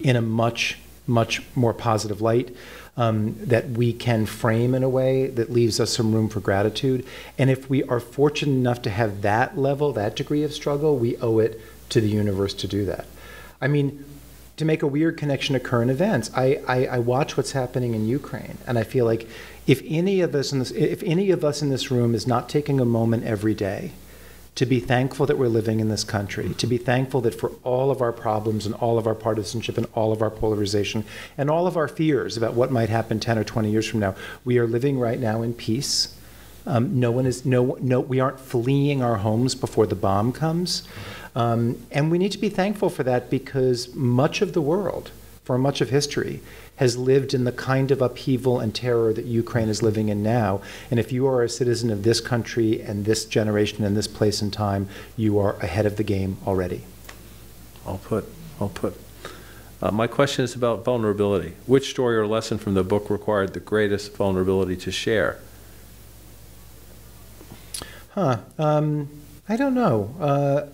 Speaker 3: in a much, much more positive light, that we can frame in a way that leaves us some room for gratitude. And if we are fortunate enough to have that level, that degree of struggle, we owe it to the universe to do that. I mean, to make a weird connection to current events, I watch what's happening in Ukraine, and I feel like if any of us in this room is not taking a moment every day to be thankful that we're living in this country, to be thankful that for all of our problems and all of our partisanship and all of our polarization and all of our fears about what might happen 10 or 20 years from now, we are living right now in peace. We aren't fleeing our homes before the bomb comes. And we need to be thankful for that, because much of the world, for much of history, has lived in the kind of upheaval and terror that Ukraine is living in now. And if you are a citizen of this country and this generation and this place and time, you are ahead of the game already.
Speaker 4: I'll put. My question is about vulnerability. Which story or lesson from the book required the greatest vulnerability to share?
Speaker 3: I don't know.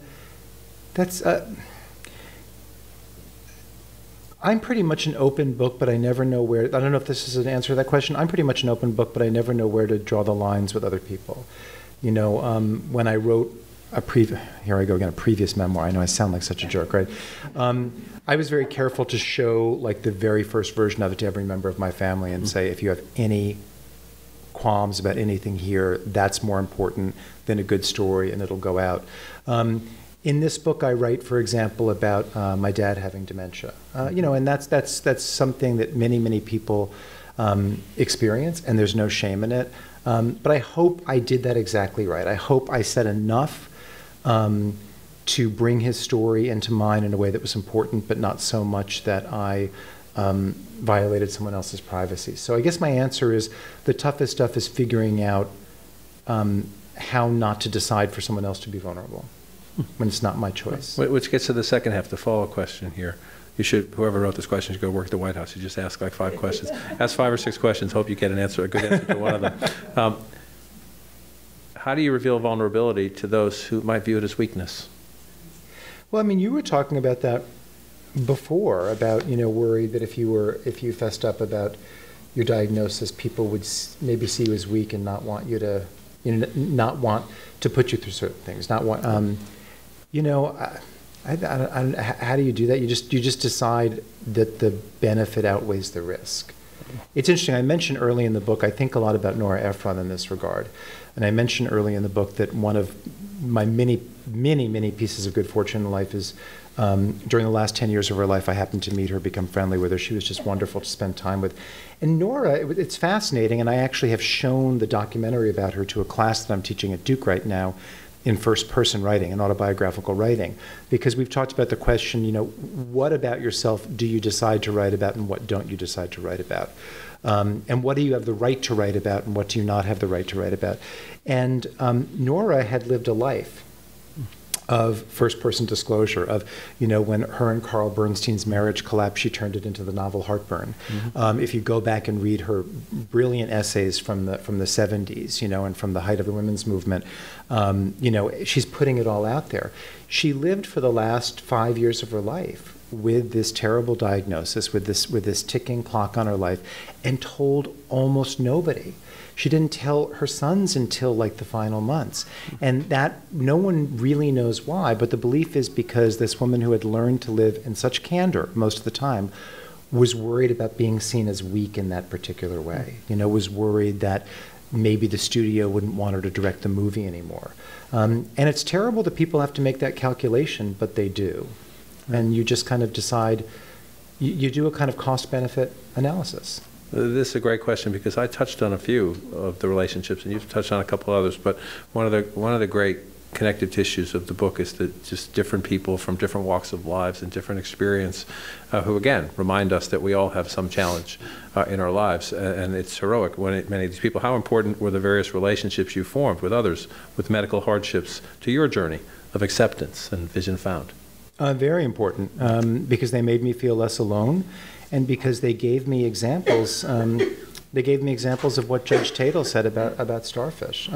Speaker 3: I'm pretty much an open book, but I never know where, I don't know if this is an answer to that question. I'm pretty much an open book, but I never know where to draw the lines with other people. You know, when I wrote a previous memoir, I know I sound like such a jerk, right? I was very careful to show like the very first version of it to every member of my family and say, if you have any qualms about anything here, that's more important than a good story, and it'll go out. In this book, I write, for example, about my dad having dementia. You know, and that's something that many people experience, and there's no shame in it. But I hope I did that exactly right. I hope I said enough to bring his story into mine in a way that was important, but not so much that I violated someone else's privacy. So I guess my answer is the toughest stuff is figuring out how not to decide for someone else to be vulnerable when it's not my choice.
Speaker 4: Which gets to the second half, the follow-up question here. You should, whoever wrote this question should go work at the White House. You just ask like 5 questions. Ask 5 or 6 questions. Hope you get an answer, a good answer to one of them. How do you reveal vulnerability to those who might view it as weakness?
Speaker 3: Well, I mean, you were talking about that before, about, you know, worry that if you fessed up about your diagnosis, people would maybe see you as weak and not want you to, you know, not want to put you through certain things, not want, you know, how do you do that? You just decide that the benefit outweighs the risk. It's interesting. I mentioned early in the book, I think a lot about Nora Ephron in this regard. And I mentioned early in the book that one of my many pieces of good fortune in life is during the last 10 years of her life, I happened to meet her, become friendly with her. She was just wonderful to spend time with. And Nora, it's fascinating, and I actually have shown the documentary about her to a class that I'm teaching at Duke right now in first-person writing and autobiographical writing, because we've talked about the question, you know, what about yourself do you decide to write about and what don't you decide to write about? And what do you have the right to write about and what do you not have the right to write about? And Nora had lived a life of first-person disclosure, of, when her and Carl Bernstein's marriage collapsed, she turned it into the novel Heartburn. If you go back and read her brilliant essays from the 70s, and from the height of the women's movement, she's putting it all out there. She lived for the last 5 years of her life with this terrible diagnosis, with this ticking clock on her life, and told almost nobody. She didn't tell her sons until like the final months. And that, no one really knows why, but the belief is because this woman who had learned to live in such candor most of the time was worried about being seen as weak in that particular way. Was worried that maybe the studio wouldn't want her to direct the movie anymore. And it's terrible that people have to make that calculation, but they do. And you just kind of decide, you do a kind of cost-benefit analysis.
Speaker 4: This is a great question because I touched on a few of the relationships, and you've touched on a couple others. But one of the great connective tissues of the book is that just different people from different walks of lives and different experience, who again remind us that we all have some challenge in our lives, and it's heroic. Many of these people, how important were the various relationships you formed with others, with medical hardships, to your journey of acceptance and vision found?
Speaker 3: Very important, because they made me feel less alone. And because they gave me examples, of what Judge Tatel said about starfish.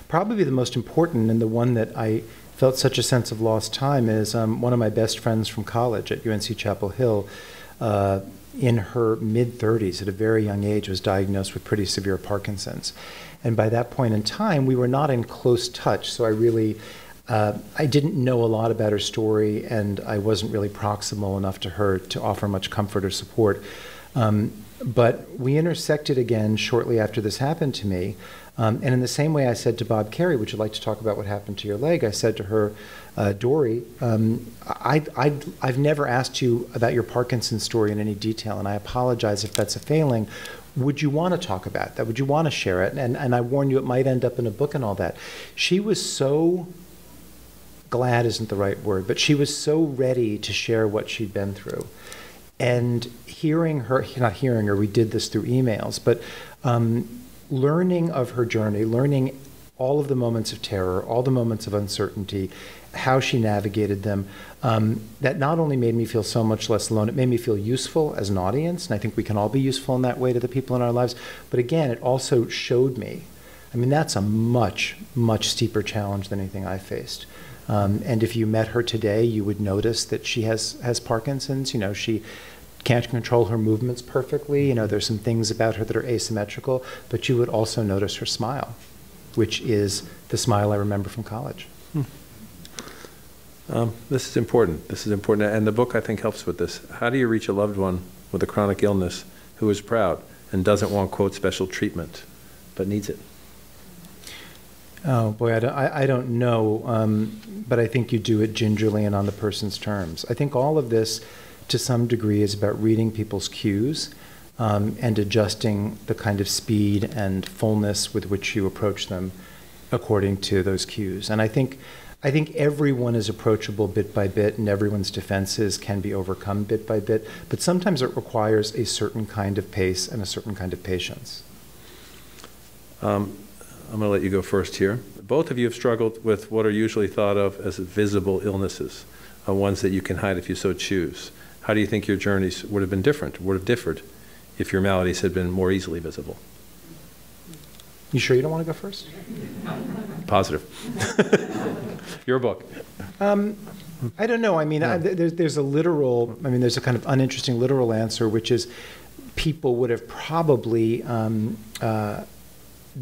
Speaker 3: Probably the most important, and the one that I felt such a sense of lost time, is one of my best friends from college at UNC Chapel Hill, in her mid-30s, at a very young age, was diagnosed with pretty severe Parkinson's. And by that point in time, we were not in close touch, so I didn't know a lot about her story, and I wasn't really proximal enough to her to offer much comfort or support. But we intersected again shortly after this happened to me. And in the same way I said to Bob Carey, would you like to talk about what happened to your leg? I said to her, Dory, I've never asked you about your Parkinson's story in any detail, and I apologize if that's a failing. Would you want to talk about that? Would you want to share it? And I warn you, it might end up in a book and all that. She was so glad isn't the right word, but she was so ready to share what she'd been through. And not hearing her, we did this through emails, but learning of her journey, learning all of the moments of terror, all the moments of uncertainty, how she navigated them, that not only made me feel so much less alone, it made me feel useful as an audience, and I think we can all be useful in that way to the people in our lives, but again, it also showed me, that's a much, much steeper challenge than anything I faced. And if you met her today, you would notice that she has Parkinson's. She can't control her movements perfectly. There's some things about her that are asymmetrical, but you would also notice her smile, which is the smile I remember from college.
Speaker 4: This is important. And the book, I think, helps with this. How do you reach a loved one with a chronic illness who is proud and doesn't want, quote, special treatment, but needs it?
Speaker 3: Oh, boy, I don't know, but I think you do it gingerly and on the person's terms. I think all of this, to some degree, is about reading people's cues and adjusting the kind of speed and fullness with which you approach them according to those cues. And I think everyone is approachable bit by bit, and everyone's defenses can be overcome bit by bit, but sometimes it requires a certain kind of pace and a certain kind of patience.
Speaker 4: I'm going to let you go first here. Both of you have struggled with what are usually thought of as visible illnesses, ones that you can hide if you so choose. How do you think your journeys would have been different, would have differed, if your maladies had been more easily visible?
Speaker 3: You sure you don't want to go first?
Speaker 4: Positive. Your book.
Speaker 3: I don't know. There's a kind of uninteresting literal answer, which is people would have probably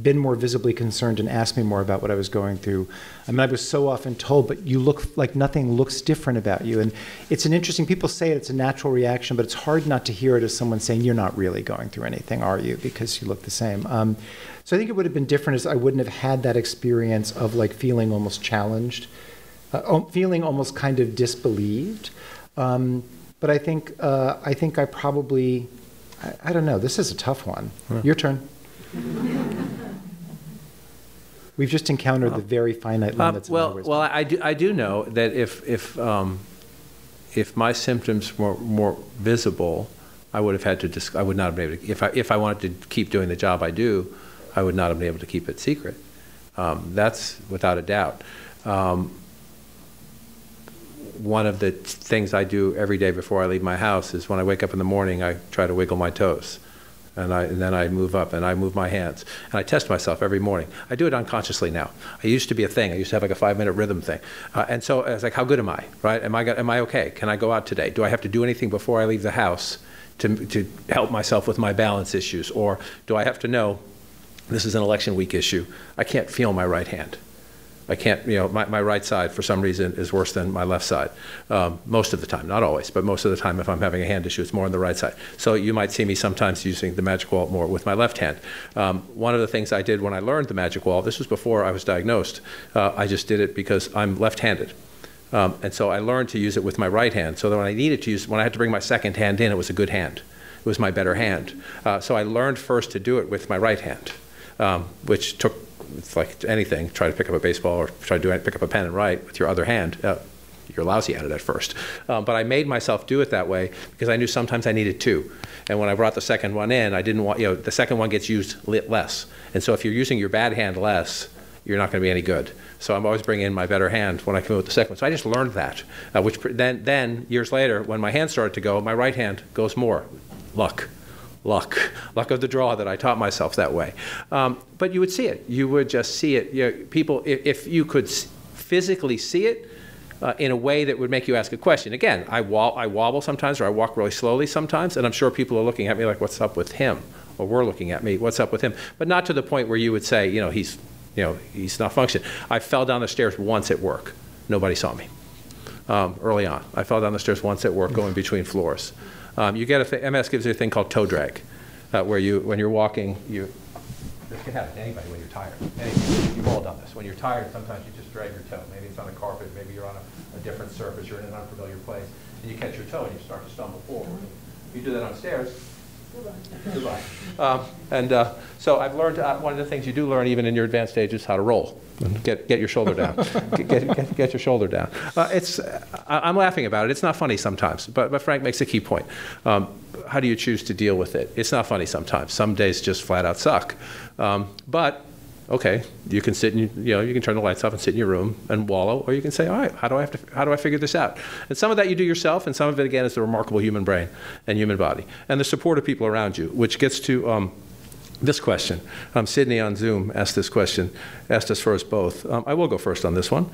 Speaker 3: been more visibly concerned and asked me more about what I was going through. I was so often told, but you look like nothing looks different about you. And it's an interesting, people say it's a natural reaction, but it's hard not to hear it as someone saying, you're not really going through anything, are you? Because you look the same. So I think it would have been different as I wouldn't have had that experience of feeling almost challenged, feeling almost kind of disbelieved. But I think I probably, I don't know, this is a tough one. Yeah. Your turn. We've just encountered the very finite limits.
Speaker 4: Well, I do know that if my symptoms were more visible, I would have had to. I would not have been able to. If I wanted to keep doing the job I do, I would not have been able to keep it secret. That's without a doubt. one of the things I do every day before I leave my house is when I wake up in the morning, I try to wiggle my toes. And then I move up and I move my hands. And I test myself every morning. I do it unconsciously now. I used to be a thing. I used to have like a 5-minute rhythm thing. And so I was like, how good am I, right? Am I okay? Can I go out today? Do I have to do anything before I leave the house to help myself with my balance issues? Or do I have to know this is an election week issue? I can't feel my right hand. I can't, my right side for some reason is worse than my left side. Most of the time, not always, but most of the time if I'm having a hand issue, it's more on the right side. So you might see me sometimes using the magic wall more with my left hand. One of the things I did when I learned the magic wall, this was before I was diagnosed, I just did it because I'm left-handed. And so I learned to use it with my right hand, so that when I had to bring my second hand in, it was a good hand. It was my better hand. So I learned first to do it with my right hand, which took, it's like anything, try to pick up a baseball or try to pick up a pen and write with your other hand. You're lousy at it at first. But I made myself do it that way because I knew sometimes I needed two. And when I brought the second one in, I didn't want, the second one gets used less. And so if you're using your bad hand less, you're not going to be any good. So I'm always bringing in my better hand when I come in with the second one. So I just learned that, which then years later, when my hand started to go, my right hand goes more. Luck of the draw that I taught myself that way. But you would see it. You would just see it. People, if you could physically see it in a way that would make you ask a question. Again, I wobble sometimes, or I walk really slowly sometimes, and I'm sure people are looking at me like, what's up with him? Or we're looking at me, what's up with him? But not to the point where you would say, he's not functioning. I fell down the stairs once at work. Nobody saw me early on. I fell down the stairs once at work going between floors. You get MS gives you a thing called toe drag, where when you're walking, this can happen to anybody when you're tired. You've all done this. When you're tired, sometimes you just drag your toe. Maybe it's on a carpet, maybe you're on a different surface, you're in an unfamiliar place, and you catch your toe and you start to stumble forward. If you do that on stairs, goodbye. So I've learned, one of the things you do learn even in your advanced stage is how to roll. Get your shoulder down. Get your shoulder down. I'm laughing about it. It's not funny sometimes, but Frank makes a key point. How do you choose to deal with it? It's not funny sometimes. Some days just flat out suck. But okay, you can sit and you can turn the lights off and sit in your room and wallow, or you can say, all right, how do I figure this out? And some of that you do yourself, and some of it again is the remarkable human brain and human body and the support of people around you, which gets to this question. Sydney on Zoom asked this question, asked us for us both. I will go first on this one.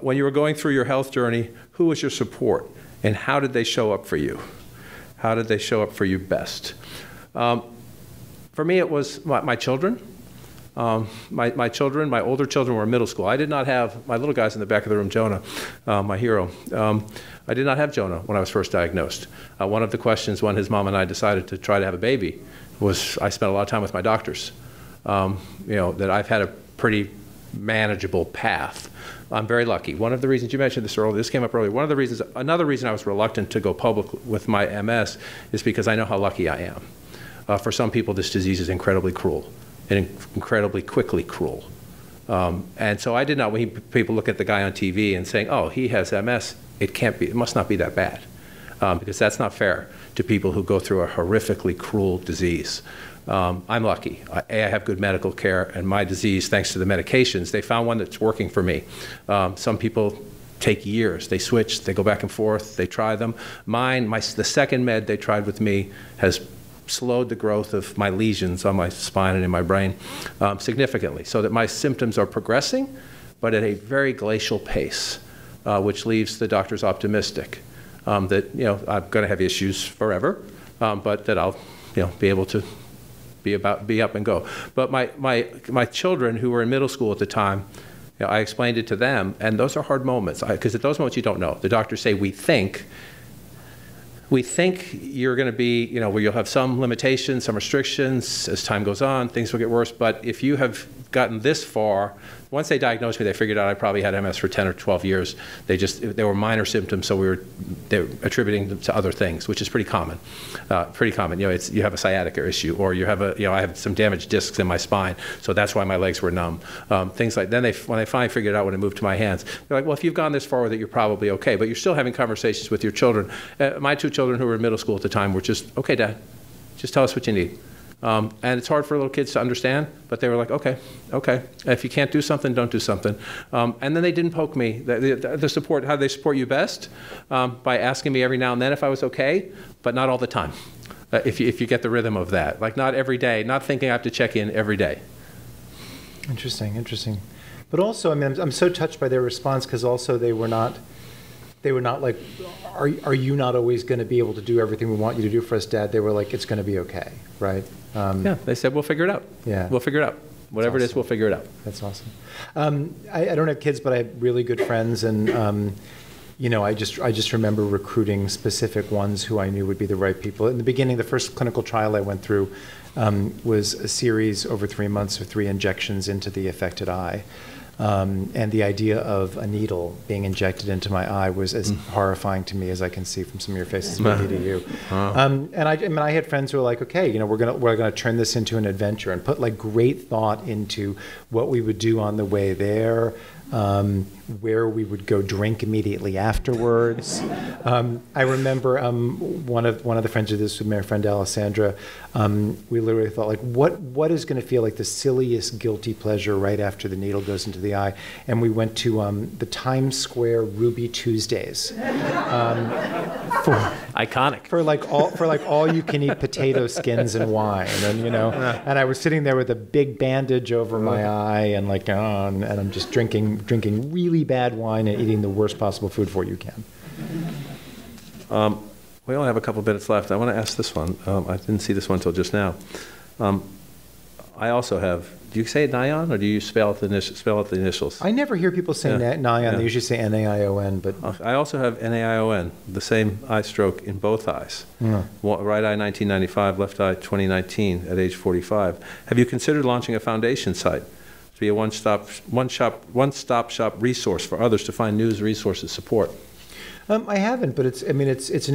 Speaker 4: When you were going through your health journey, who was your support, and how did they show up for you? How did they show up for you best? For me, it was my children. My children, my older children were in middle school. I did not have, my little guy's in the back of the room, Jonah, my hero. I did not have Jonah when I was first diagnosed. One of the questions when his mom and I decided to try to have a baby was I spent a lot of time with my doctors. That I've had a pretty manageable path. I'm very lucky. One of the reasons, you mentioned this earlier, this came up earlier, another reason I was reluctant to go public with my MS is because I know how lucky I am. For some people, this disease is incredibly cruel and incredibly quickly cruel. And so I did not, when people look at the guy on TV and saying, oh, he has MS, it must not be that bad. Because that's not fair to people who go through a horrifically cruel disease. I'm lucky. I have good medical care, and my disease, thanks to the medications, they found one that's working for me. Some people take years. They switch, they go back and forth, they try them. The second med they tried with me has slowed the growth of my lesions on my spine and in my brain significantly, so that my symptoms are progressing, but at a very glacial pace, which leaves the doctors optimistic that I'm going to have issues forever, but that I'll be able to be up and go. But my children who were in middle school at the time, I explained it to them, and those are hard moments, because at those moments you don't know. The doctors say, we think you're going to be, where you'll have some limitations, some restrictions. As time goes on, things will get worse. But if you have gotten this far, once they diagnosed me, they figured out I probably had MS for 10 or 12 years. They were minor symptoms, so they were attributing them to other things, which is pretty common. You have a sciatica issue, or you have I have some damaged discs in my spine, so that's why my legs were numb. Things like, when they finally figured it out when it moved to my hands, they're like, well, if you've gone this far with it, you're probably okay. But you're still having conversations with your children. My two children who were in middle school at the time were just, okay, Dad, just tell us what you need. And it's hard for little kids to understand, but they were like, okay, okay. If you can't do something, don't do something. And then they didn't poke me. The support, how do they support you best? By asking me every now and then if I was okay, but not all the time. If you get the rhythm of that. Like not every day, not thinking I have to check in every day.
Speaker 3: Interesting, interesting. But also, I mean, I'm so touched by their response because also they were not like, are you not always going to be able to do everything we want you to do for us, Dad? They were like, it's going to be okay, right?
Speaker 4: Yeah, they said, we'll figure it out.
Speaker 3: Yeah.
Speaker 4: We'll figure it out. Whatever it is, we'll figure it out.
Speaker 3: That's awesome. I don't have kids, but I have really good friends, and you know, I just remember recruiting specific ones who I knew would be the right people. In the beginning, the first clinical trial I went through was a series over 3 months of 3 injections into the affected eye. And the idea of a needle being injected into my eye was as horrifying to me as I can see from some of your faces, maybe to you. And I had friends who were like, okay, you know, we're gonna turn this into an adventure and put like great thought into what we would do on the way there, where we would go drink immediately afterwards. I remember one of the friends of this with my friend Alessandra. We literally thought like, what is going to feel like the silliest guilty pleasure right after the needle goes into the eye? And we went to the Times Square Ruby Tuesdays.
Speaker 4: Iconic.
Speaker 3: For all you can eat potato skins and wine, and you know, and I was sitting there with a big bandage over my eye, and like, and I'm just drinking really bad wine and eating the worst possible food for you can.
Speaker 4: We only have a couple minutes left. I want to ask this one. I didn't see this one until just now. I also have. Do you say Naion, or do you spell out the initials?
Speaker 3: I never hear people say Naion. Yeah. They usually say N-A-I-O-N. But
Speaker 4: I also have N-A-I-O-N, the same eye stroke in both eyes. Right eye 1995, left eye 2019 at age 45. Have you considered launching a foundation site to be a one-stop shop resource for others to find news, resources, support?
Speaker 3: I haven't, but it's an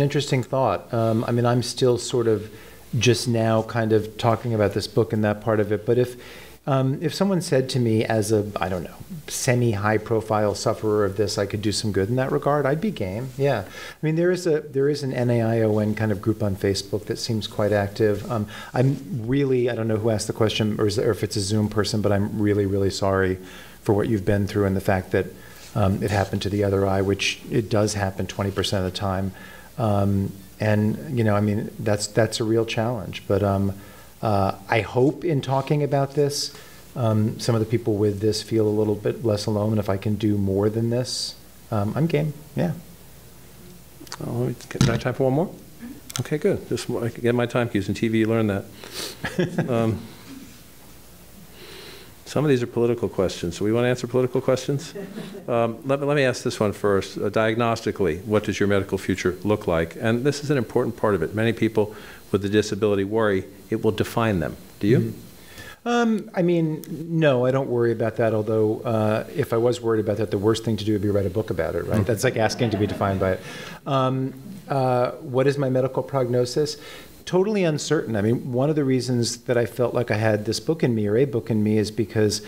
Speaker 3: interesting thought. I mean, I'm still sort of just now kind of talking about this book and that part of it. But if someone said to me as a, I don't know, semi-high profile sufferer of this, I could do some good in that regard, I'd be game. Yeah. I mean, there is an NAION kind of group on Facebook that seems quite active. I'm really, I don't know who asked the question or if it's a Zoom person, but I'm really, really sorry for what you've been through and the fact that it happened to the other eye, which it does happen 20% of the time. And, you know, I mean, that's a real challenge. But I hope in talking about this, some of the people with this feel a little bit less alone. And if I can do more than this, I'm game. Yeah.
Speaker 4: Can I have time for one more? Okay, good. Just get my time cues in TV. You learn that. Some of these are political questions. So we want to answer political questions? Let me ask this one first. Diagnostically, what does your medical future look like? And this is an important part of it. Many people with a disability worry it will define them. Do you?
Speaker 3: I mean, no, I don't worry about that, although if I was worried about that, the worst thing to do would be write a book about it, right? That's like asking to be defined by it. What is my medical prognosis? Totally uncertain. I mean, one of the reasons that I felt like I had this book in me, or a book in me, is because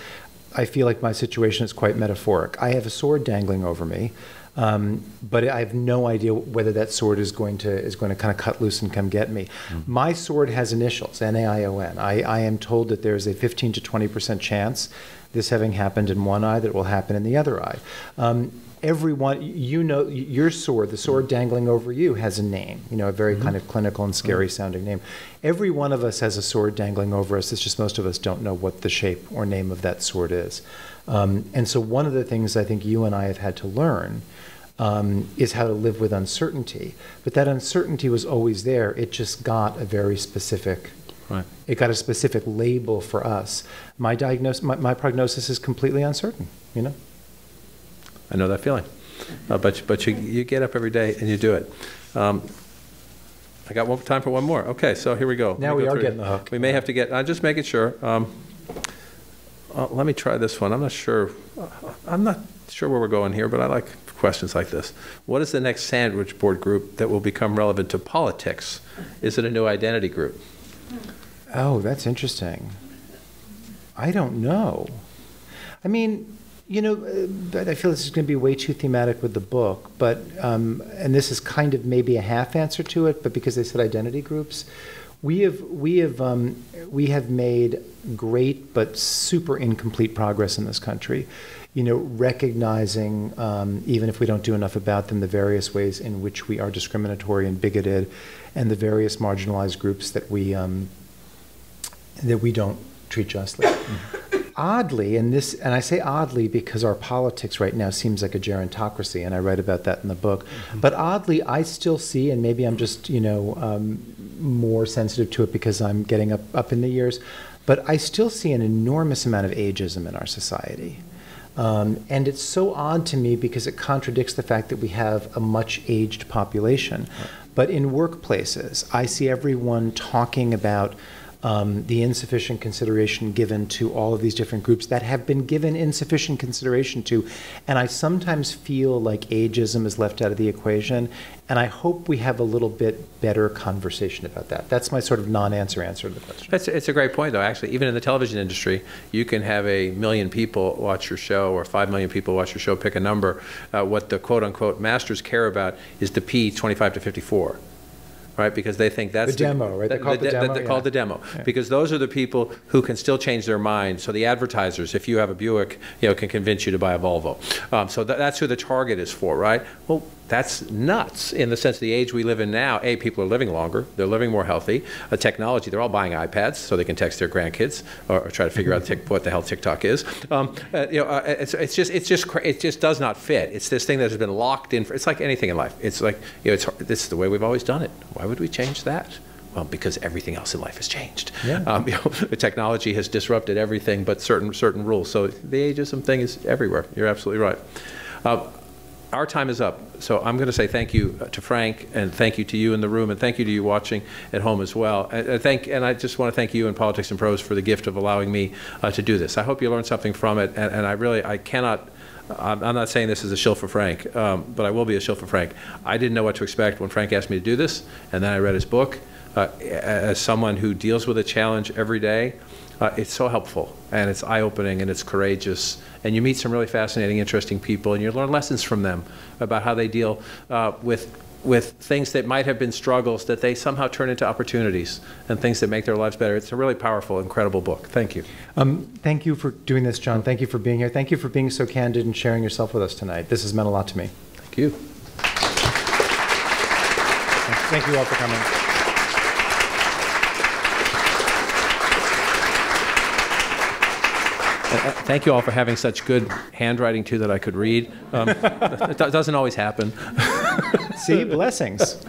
Speaker 3: I feel like my situation is quite metaphoric. I have a sword dangling over me, but I have no idea whether that sword is going to kind of cut loose and come get me. My sword has initials, N-A-I-O-N. I am told that there's a 15 to 20% chance, this having happened in one eye, that it will happen in the other eye. Everyone, you know, your sword, the sword dangling over you, has a name, you know, a very kind of clinical and scary sounding name. Every one of us has a sword dangling over us. It's just most of us don't know what the shape or name of that sword is. And so one of the things I think you and I have had to learn is how to live with uncertainty. But that uncertainty was always there. It just got a very specific, it got a specific label for us. My prognosis is completely uncertain, you know?
Speaker 4: I know that feeling. But you get up every day and you do it. I got time for one more. Okay, so here we go.
Speaker 3: Now we are getting the hook.
Speaker 4: We may have to get, just making sure. Let me try this one. I'm not sure where we're going here, but I like questions like this. What is the next sandwich board group that will become relevant to politics? Is it a new identity group?
Speaker 3: Oh, that's interesting. I don't know. I mean, you know, I feel this is going to be way too thematic with the book, but, and this is kind of maybe a half answer to it, but because they said identity groups, We have made great but super incomplete progress in this country. You know, recognizing, even if we don't do enough about them, the various ways in which we are discriminatory and bigoted, and the various marginalized groups that we don't treat justly. Oddly, and I say oddly because our politics right now seems like a gerontocracy, and I write about that in the book. But oddly, I still see, and maybe I'm just more sensitive to it because I'm getting up in the years, but I still see an enormous amount of ageism in our society. And it's so odd to me because it contradicts the fact that we have a much aged population. But in workplaces, I see everyone talking about the insufficient consideration given to all of these different groups that have been given insufficient consideration to. And I sometimes feel like ageism is left out of the equation. And I hope we have a little bit better conversation about that. That's my sort of non-answer to the question.
Speaker 4: It's a great point, though. Actually, even in the television industry, you can have 1 million people watch your show or 5 million people watch your show, pick a number. What the quote-unquote masters care about is the P 25 to 54. Right, because they think that's
Speaker 3: the demo, right? They call it the demo.
Speaker 4: They call it the demo, because those are the people who can still change their mind. So the advertisers, if you have a Buick, can convince you to buy a Volvo. So that's who the target is for, right? Well, that's nuts in the sense of the age we live in now. People are living longer, they're living more healthy. Technology, they're all buying iPads so they can text their grandkids or try to figure out what the hell TikTok is. It just does not fit. It's this thing that has been locked in. It's like anything in life. It's like this is the way we've always done it. Why would we change that? Well, because everything else in life has changed. Yeah. The technology has disrupted everything but certain rules. So the ageism thing is everywhere. You're absolutely right. Our time is up, so I'm going to say thank you to Frank, and thank you to you in the room, and thank you to you watching at home as well. And I just want to thank you in Politics and Prose for the gift of allowing me to do this. I hope you learned something from it, and I cannot. I'm not saying this is a shill for Frank, but I will be a shill for Frank. I didn't know what to expect when Frank asked me to do this, and then I read his book. As someone who deals with a challenge every day, it's so helpful, and it's eye-opening, and it's courageous, and you meet some really fascinating, interesting people, and you learn lessons from them about how they deal with things that might have been struggles that they somehow turn into opportunities and things that make their lives better. It's a really powerful, incredible book. Thank you.
Speaker 3: Thank you for doing this, John. Thank you for being here. Thank you for being so candid and sharing yourself with us tonight. This has meant a lot to me.
Speaker 4: Thank you.
Speaker 3: Thank you all for coming.
Speaker 4: Thank you all for having such good handwriting, too, that I could read. It doesn't always happen.
Speaker 3: See, blessings.